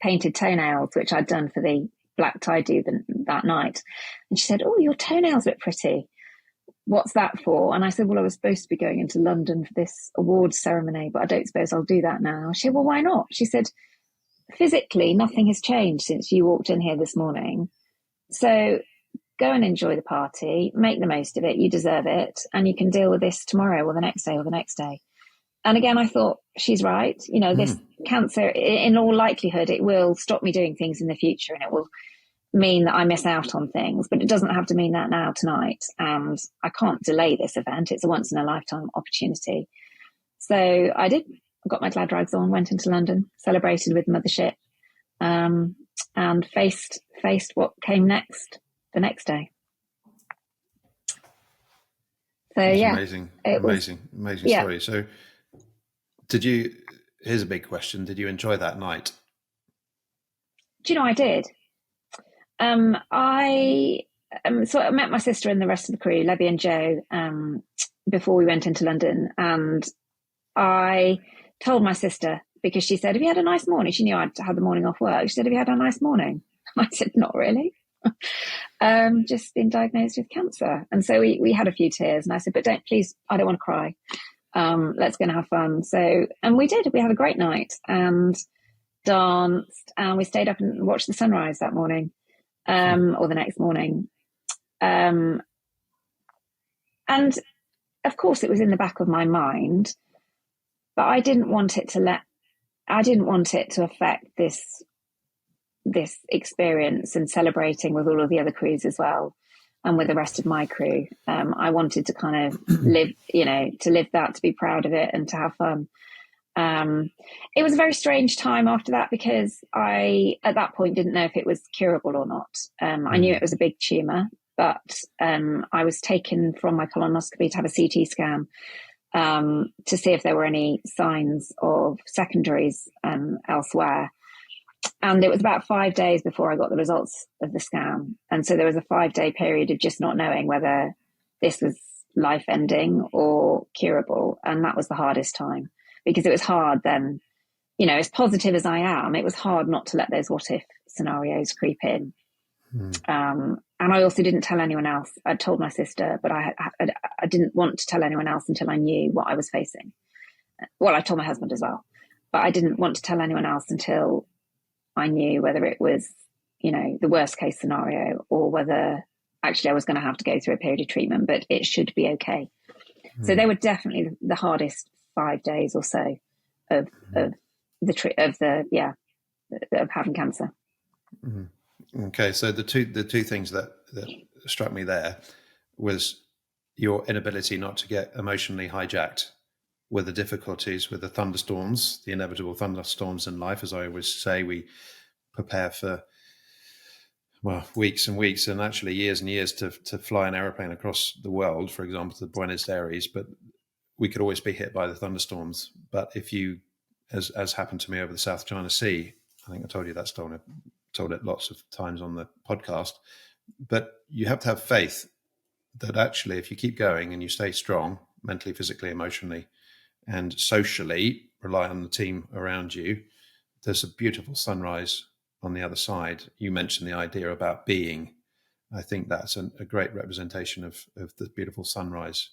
painted toenails, which I'd done for the black tie do that night. And she said, "Oh, your toenails look pretty. What's that for?" And I said, "Well, I was supposed to be going into London for this awards ceremony, but I don't suppose I'll do that now." She said, "Well, why not?" She said, "Physically, nothing has changed since you walked in here this morning. So go and enjoy the party, make the most of it. You deserve it. And you can deal with this tomorrow or the next day or the next day." And again, I thought, she's right. This cancer, in all likelihood, it will stop me doing things in the future, and it will mean that I miss out on things, but it doesn't have to mean that now tonight. And I can't delay this event. It's a once in a lifetime opportunity. So I did. I got my glad rags on, went into London, celebrated with Mothership, and faced what came next the next day. So amazing story. So here's a big question. Did you enjoy that night? Do you know, I did. So I met my sister and the rest of the crew, Lebby and Joe, before we went into London. And I told my sister, because she said, "Have you had a nice morning?" She knew I'd had the morning off work. She said, "Have you had a nice morning?" I said, "Not really. Just been diagnosed with cancer." And so we had a few tears, and I said, "But please, I don't want to cry. Let's go and have fun." So, and we did. We had a great night and danced, and we stayed up and watched the sunrise that morning. or the next morning. And of course it was in the back of my mind, but I didn't want it to affect this experience and celebrating with all of the other crews as well, and with the rest of my crew. I wanted to kind of live that, to be proud of it and to have fun. It was a very strange time after that, because I, at that point, didn't know if it was curable or not. I knew it was a big tumour, but I was taken from my colonoscopy to have a CT scan to see if there were any signs of secondaries elsewhere. And it was about 5 days before I got the results of the scan. And so there was a 5-day period of just not knowing whether this was life-ending or curable. And that was the hardest time, because it was hard then, as positive as I am, it was hard not to let those what-if scenarios creep in. And I also didn't tell anyone else. I told my sister, but I didn't want to tell anyone else until I knew what I was facing. Well, I told my husband as well, but I didn't want to tell anyone else until I knew whether it was, the worst case scenario, or whether actually I was going to have to go through a period of treatment, but it should be okay. So they were definitely the hardest 5 days or so of having cancer. Okay, so the two things that struck me there was your inability not to get emotionally hijacked with the difficulties, with the thunderstorms, the inevitable thunderstorms in life. As I always say, we prepare for weeks and weeks, and actually years and years to fly an aeroplane across the world, for example, to Buenos Aires, but we could always be hit by the thunderstorms. But if you, as happened to me over the South China Sea, I think I told you that story, I've told it lots of times on the podcast, but you have to have faith that actually if you keep going and you stay strong, mentally, physically, emotionally, and socially, rely on the team around you, there's a beautiful sunrise on the other side. You mentioned the idea about being. I think that's a great representation of the beautiful sunrise.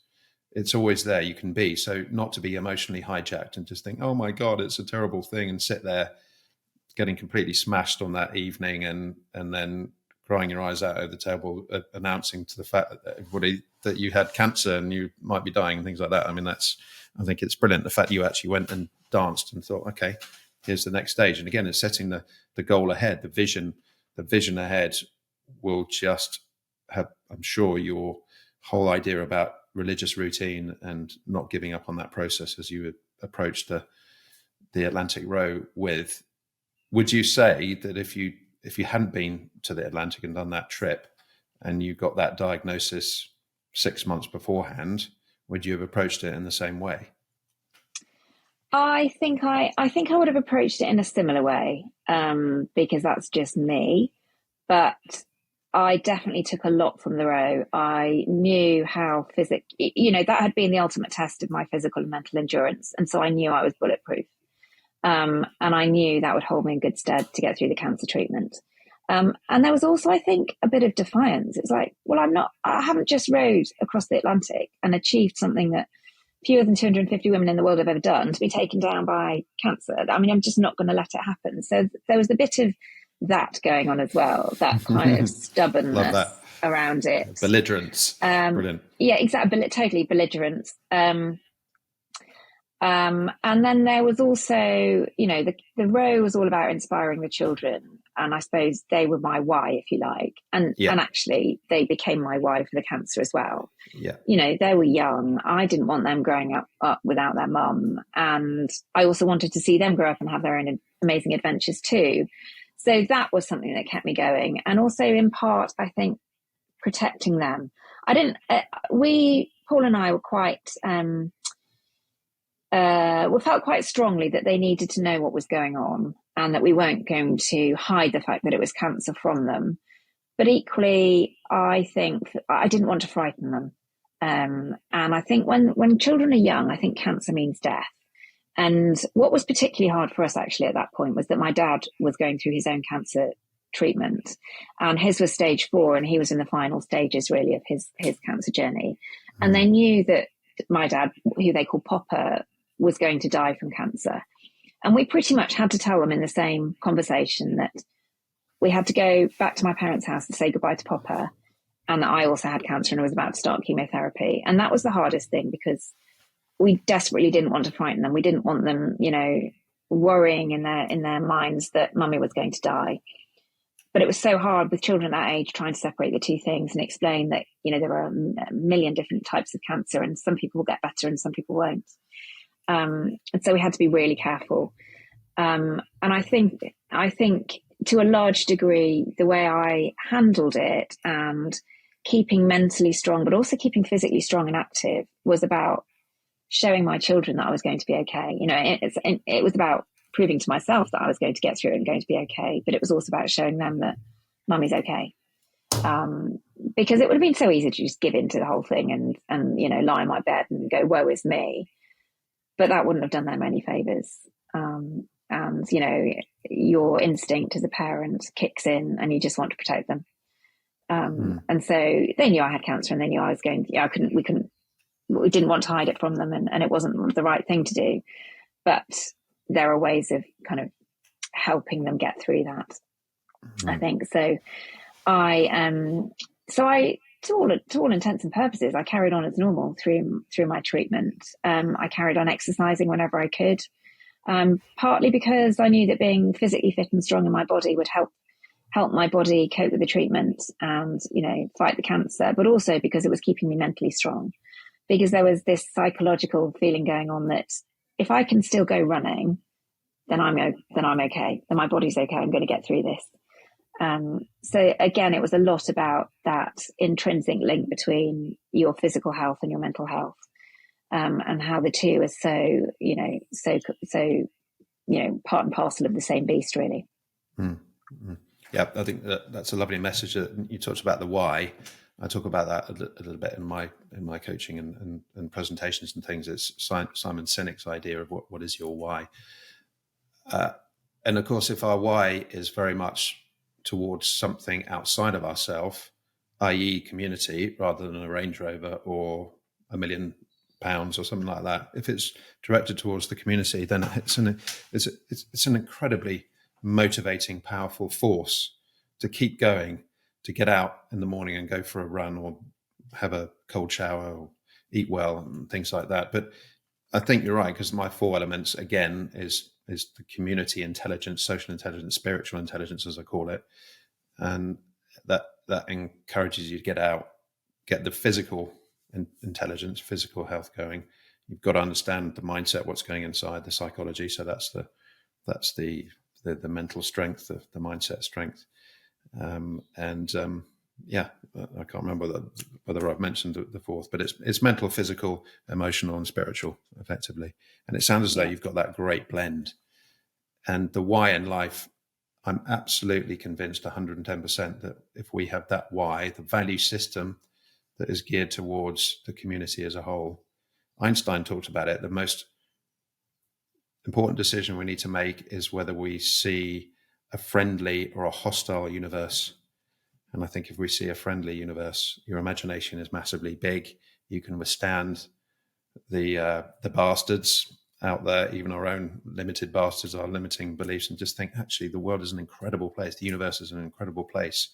It's always there, you can be. So not to be emotionally hijacked and just think, oh my God, it's a terrible thing, and sit there getting completely smashed on that evening and then crying your eyes out over the table, announcing to the fact that everybody that you had cancer and you might be dying and things like that. I mean, I think it's brilliant. The fact you actually went and danced and thought, okay, here's the next stage. And again, it's setting the goal ahead, the vision ahead will just have, I'm sure, your whole idea about religious routine and not giving up on that process as you approach the Atlantic row with. Would you say that if you hadn't been to the Atlantic and done that trip and you got that diagnosis 6 months beforehand, would you have approached it in the same way? I think I would have approached it in a similar way, because that's just me. But I definitely took a lot from the row. I knew how that had been the ultimate test of my physical and mental endurance. And so I knew I was bulletproof. And I knew that would hold me in good stead to get through the cancer treatment. And there was also, I think, a bit of defiance. It's like, well, I haven't just rowed across the Atlantic and achieved something that fewer than 250 women in the world have ever done, to be taken down by cancer. I mean, I'm just not going to let it happen. So there was a bit of that going on as well, that kind of stubbornness around it. Belligerence. Brilliant. Yeah, exactly. Totally belligerence. And then there was also, the row was all about inspiring the children. And I suppose they were my why, if you like. And actually they became my why for the cancer as well. Yeah. They were young. I didn't want them growing up without their mum. And I also wanted to see them grow up and have their own amazing adventures too. So that was something that kept me going. And also in part, I think, protecting them. Paul and I were quite, we felt quite strongly that they needed to know what was going on and that we weren't going to hide the fact that it was cancer from them. But equally, I think I didn't want to frighten them. And I think when children are young, I think cancer means death. And what was particularly hard for us actually at that point was that my dad was going through his own cancer treatment, and his was stage 4, and he was in the final stages really of his cancer journey. And they knew that my dad, who they call Popper, was going to die from cancer. And we pretty much had to tell them in the same conversation that we had to go back to my parents' house to say goodbye to Papa, and I also had cancer and I was about to start chemotherapy. And that was the hardest thing, because we desperately didn't want to frighten them. We didn't want them, worrying in their minds that mummy was going to die. But it was so hard with children that age, trying to separate the two things and explain that, there are a million different types of cancer, and some people will get better and some people won't. And so we had to be really careful. And I think to a large degree, the way I handled it and keeping mentally strong, but also keeping physically strong and active, was about showing my children that I was going to be okay. It was about proving to myself that I was going to get through it and going to be okay. But it was also about showing them that mummy's okay. Because it would have been so easy to just give in to the whole thing and lie in my bed and go, woe is me. But that wouldn't have done them any favors. And your instinct as a parent kicks in and you just want to protect them. And so they knew I had cancer, and they knew I was we didn't want to hide it from them, and it wasn't the right thing to do. But there are ways of kind of helping them get through that, I think. So to all intents and purposes, I carried on as normal through my treatment. I carried on exercising whenever I could, partly because I knew that being physically fit and strong in my body would help my body cope with the treatment and, fight the cancer, but also because it was keeping me mentally strong. Because there was this psychological feeling going on that if I can still go running, then I'm okay. Then my body's okay. I'm going to get through this. So again, it was a lot about that intrinsic link between your physical health and your mental health, and how the two are so part and parcel of the same beast, really. Mm-hmm. Yeah, I think that's a lovely message. That you talked about the why. I talk about that a little bit in my coaching and presentations and things. It's Simon Sinek's idea of what is your why. And of course, if our why is very much towards something outside of ourselves, i.e. community, rather than a Range Rover or £1 million or something like that, if it's directed towards the community, then it's an incredibly motivating, powerful force to keep going, to get out in the morning and go for a run or have a cold shower or eat well and things like that. But I think you're right, because my 4 elements, again, is the community intelligence, social intelligence, spiritual intelligence, as I call it. And that encourages you to get out, get the physical intelligence, physical health going. You've got to understand the mindset, what's going inside, the psychology. So that's the mental strength, the mindset strength. Yeah, I can't remember whether I've mentioned the fourth, but it's mental, physical, emotional, and spiritual, effectively. And it sounds as though you've got that great blend. And the why in life, I'm absolutely convinced 110% that if we have that why, the value system that is geared towards the community as a whole, Einstein talked about it, the most important decision we need to make is whether we see a friendly or a hostile universe. And I think if we see a friendly universe, your imagination is massively big. You can withstand the bastards out there, even our own limited bastards, our limiting beliefs, and just think, actually, the world is an incredible place. The universe is an incredible place.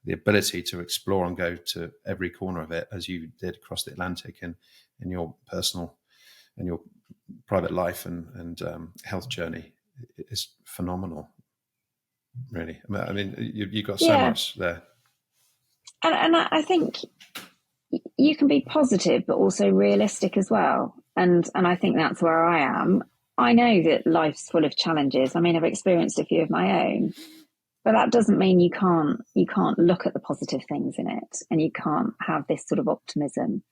The ability to explore and go to every corner of it, as you did across the Atlantic in your personal and your private life and health journey, is phenomenal, really. I mean, you've got so much there. And I think you can be positive, but also realistic as well. And I think that's where I am. I know that life's full of challenges. I mean, I've experienced a few of my own, but that doesn't mean you can't look at the positive things in it, and you can't have this sort of optimism.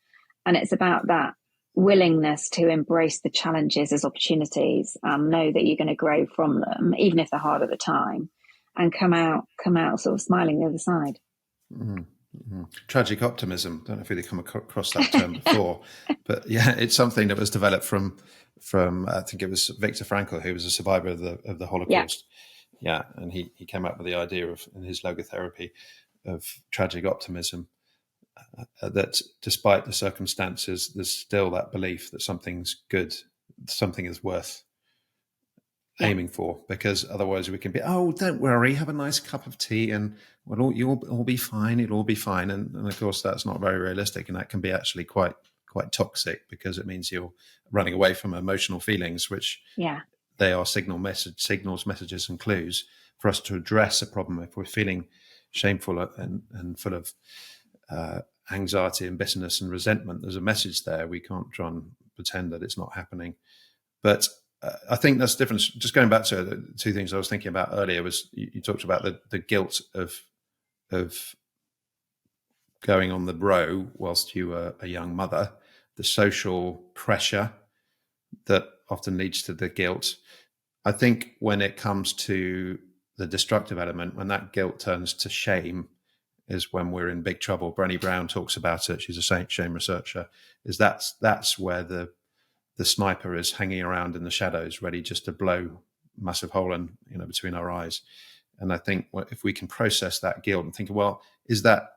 And it's about that willingness to embrace the challenges as opportunities and know that you're going to grow from them, even if they're hard at the time, and come out sort of smiling the other side. Mm-hmm. Mm-hmm. Tragic optimism. Don't know if you've come across that term before, but yeah, it's something that was developed from I think it was Viktor Frankl, who was a survivor of the Holocaust. Yeah, and he came up with the idea of, in his logotherapy, of tragic optimism. That despite the circumstances, there's still that belief that something's good, something is worth aiming for, because otherwise we can be, oh, don't worry, have a nice cup of tea and you'll all be fine, it'll all be fine. And of course that's not very realistic, and that can be actually quite toxic, because it means you're running away from emotional feelings, which they are signals, messages and clues for us to address a problem. If we're feeling shameful and full of anxiety and bitterness and resentment, there's a message there. We can't try and pretend that it's not happening. But I think that's different. Just going back to the two things I was thinking about earlier, was you talked about the guilt of going on the row whilst you were a young mother, the social pressure that often leads to the guilt. I think when it comes to the destructive element, when that guilt turns to shame, is when we're in big trouble. Brené Brown talks about it. She's a shame researcher. That's where the sniper is hanging around in the shadows, ready just to blow a massive hole in, between our eyes. And I think if we can process that guilt and think, well, is that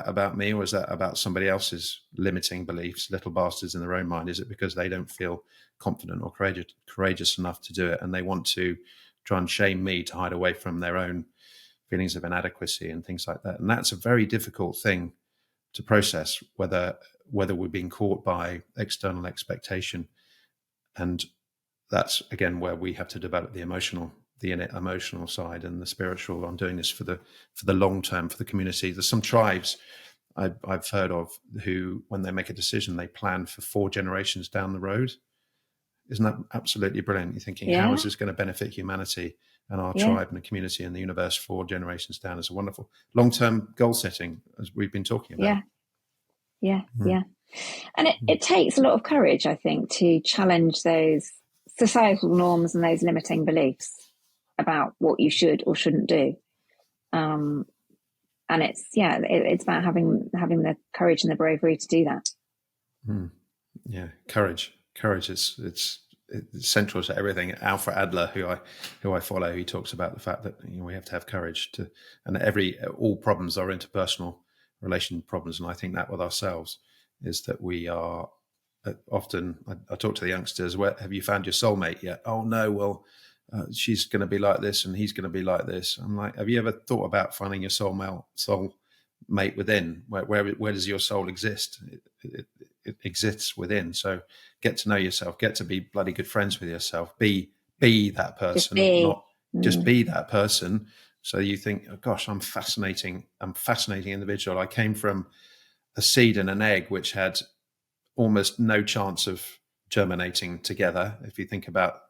about me, or is that about somebody else's limiting beliefs, little bastards in their own mind? Is it because they don't feel confident or courageous enough to do it, and they want to try and shame me to hide away from their own feelings of inadequacy and things like that? And that's a very difficult thing to process, whether we're being caught by external expectation. And that's, again, where we have to develop the innate emotional side and the spiritual. I'm doing this for the long term, for the community. There's some tribes I've heard of who, when they make a decision, they plan for 4 generations down the road. Isn't that absolutely brilliant? You're thinking, how is this going to benefit humanity and our tribe and the community and the universe 4 generations down? Is a wonderful long-term goal setting, as we've been talking about. Yeah. And it takes a lot of courage, I think, to challenge those societal norms and those limiting beliefs about what you should or shouldn't do. And it's about having the courage and the bravery to do that. Yeah, courage is it's central to everything. Alfred Adler, who I follow, he talks about the fact that we have to have courage to, and all problems are interpersonal relation problems. And I think that with ourselves is that we are often, I talk to the youngsters, have you found your soulmate yet? Oh no, well, she's going to be like this and he's going to be like this. I'm like, have you ever thought about finding your soulmate within? Where does your soul exist? It exists within. So get to know yourself, get to be bloody good friends with yourself, be that person, not just be that person. So you think, oh gosh, I'm fascinating individual. I came from a seed and an egg which had almost no chance of germinating together. If you think about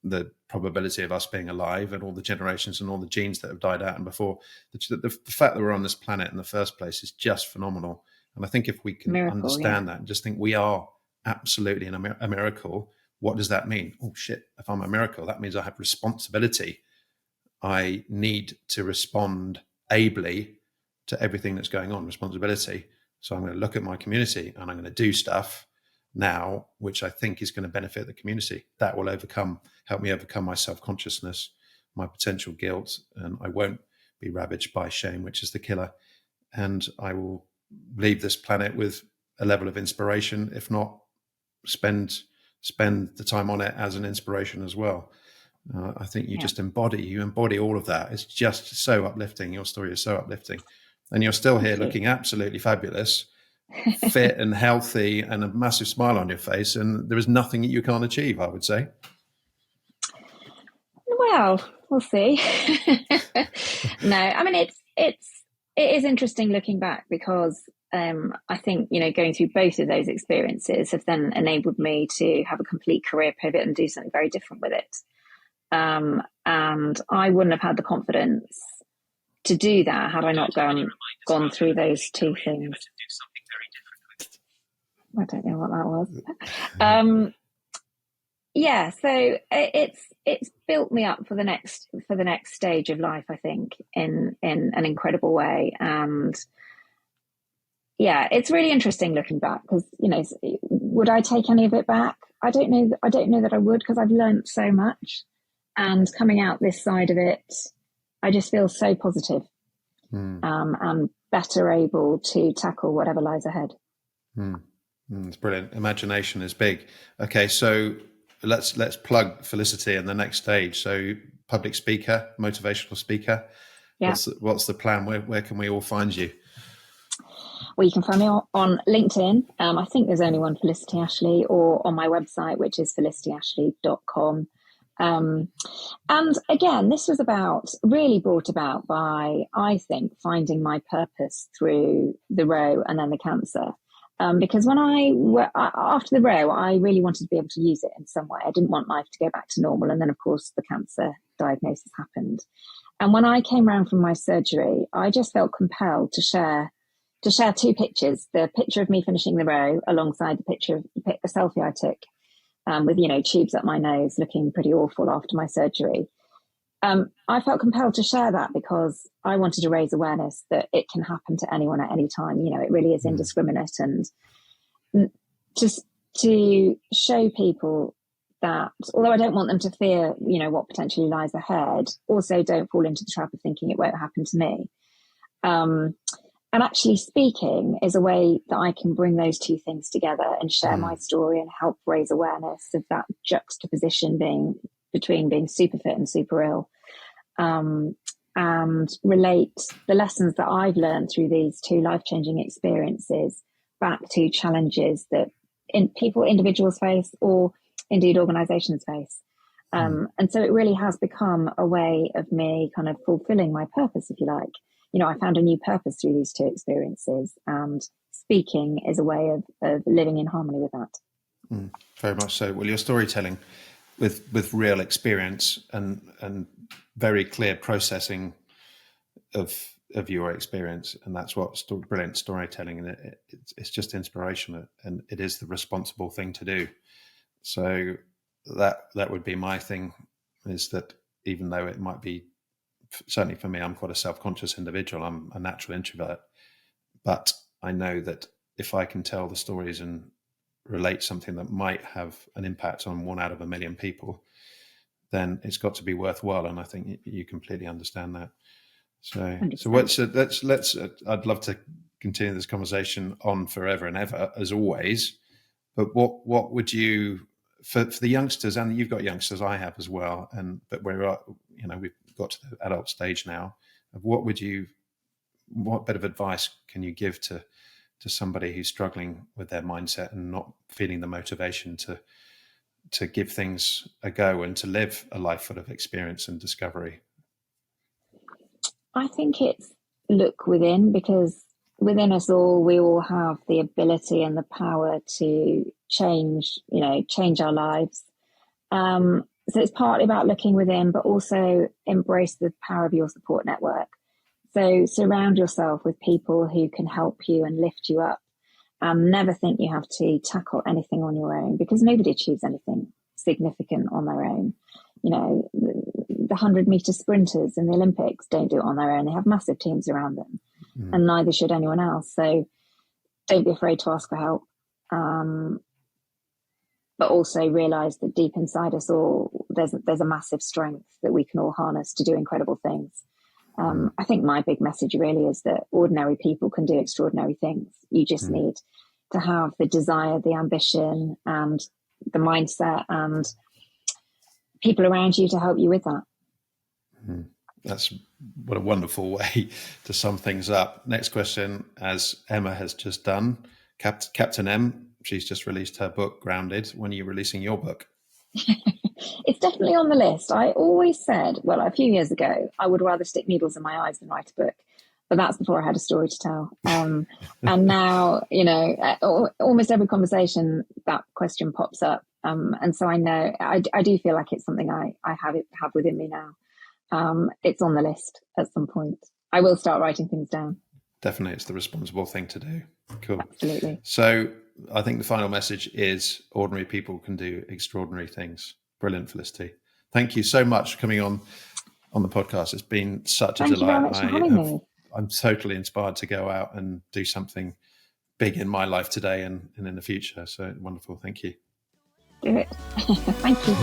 the probability of us being alive and all the generations and all the genes that have died out and before, the fact that we're on this planet in the first place is just phenomenal. And I think if we can understand that and just think we are absolutely a miracle, what does that mean? Oh shit, if I'm a miracle, that means I have responsibility. I need to respond ably to everything that's going on, responsibility. So I'm going to look at my community and I'm going to do stuff now, which I think is going to benefit the community. That will help me overcome my self-consciousness, my potential guilt, and I won't be ravaged by shame, which is the killer. And I will leave this planet with a level of inspiration, if not spend the time on it as an inspiration as well. I think you just embody all of that. It's just so uplifting. Your story is so uplifting. And you're still here looking absolutely fabulous, fit and healthy, and a massive smile on your face. And there is nothing that you can't achieve, I would say. Well, we'll see. No, I mean, it is interesting looking back, because I think, going through both of those experiences have then enabled me to have a complete career pivot and do something very different with it. And I wouldn't have had the confidence to do that had I not gone through those two things. I don't know what that was. So it's built me up for the next stage of life, I think, in an incredible way. And it's really interesting looking back, because would I take any of it back? I don't know that I would, because I've learned so much, and coming out this side of it, I just feel so positive, and better able to tackle whatever lies ahead. It's brilliant. Imagination is big. Okay, so let's plug Felicity in the next stage. So public speaker, motivational speaker. Yeah. What's the plan? Where can we all find you? Well, you can find me on LinkedIn. I think there's only one Felicity Ashley, or on my website, which is felicityashley.com. And again, this was really brought about by, I think, finding my purpose through the row and then the cancer. Because after the row, I really wanted to be able to use it in some way. I didn't want life to go back to normal. And then, of course, the cancer diagnosis happened. And when I came round from my surgery, I just felt compelled to share two pictures: the picture of me finishing the row alongside the picture of a selfie I took with, tubes up my nose, looking pretty awful after my surgery. I felt compelled to share that because I wanted to raise awareness that it can happen to anyone at any time. It really is indiscriminate, and just to show people that although I don't want them to fear, what potentially lies ahead, also don't fall into the trap of thinking it won't happen to me. And actually speaking is a way that I can bring those two things together and share my story and help raise awareness of that juxtaposition between being super fit and super ill, and relate the lessons that I've learned through these two life-changing experiences back to challenges that individuals face, or indeed organizations face. And so it really has become a way of me kind of fulfilling my purpose, if you like. I found a new purpose through these two experiences, and speaking is a way of living in harmony with that. Very much so. Well, your storytelling with real experience and very clear processing of your experience, and that's what brilliant storytelling, and it's just inspirational, and it is the responsible thing to do. So that would be my thing, is that even though it might be, certainly for me, I'm quite a self-conscious individual. I'm a natural introvert, but I know that if I can tell the stories and relate something that might have an impact on 1 out of 1 million people, then it's got to be worthwhile. And I think you completely understand that. So let's. I'd love to continue this conversation on forever and ever, as always. But what would you, for the youngsters, and you've got youngsters, I have as well, but we've got to the adult stage now. What bit of advice can you give to somebody who's struggling with their mindset and not feeling the motivation to give things a go and to live a life full of experience and discovery? I think it's look within, because within us all, we all have the ability and the power to change our lives. So it's partly about looking within, but also embrace the power of your support network. So surround yourself with people who can help you and lift you up, and never think you have to tackle anything on your own, because nobody achieves anything significant on their own. The 100-meter sprinters in the Olympics don't do it on their own. They have massive teams around them, and neither should anyone else. So don't be afraid to ask for help. But also realize that deep inside us all, there's a massive strength that we can all harness to do incredible things. I think my big message really is that ordinary people can do extraordinary things. You just need to have the desire, the ambition, and the mindset, and people around you to help you with that. That's what a wonderful way to sum things up. Next question, as Emma has just done, Captain M. She's just released her book, Grounded. When are you releasing your book? It's definitely on the list. I always said, a few years ago, I would rather stick needles in my eyes than write a book. But that's before I had a story to tell. And now, almost every conversation, that question pops up. And so I know, I do feel like it's something I have within me now. It's on the list at some point. I will start writing things down. Definitely, it's the responsible thing to do. Cool. Absolutely. So I think the final message is ordinary people can do extraordinary things. Brilliant, Felicity. Thank you so much for coming on the podcast. It's been such a delight. Thank you very much for having me. I'm totally inspired to go out and do something big in my life today and in the future. So wonderful. Thank you. Do it. Thank you.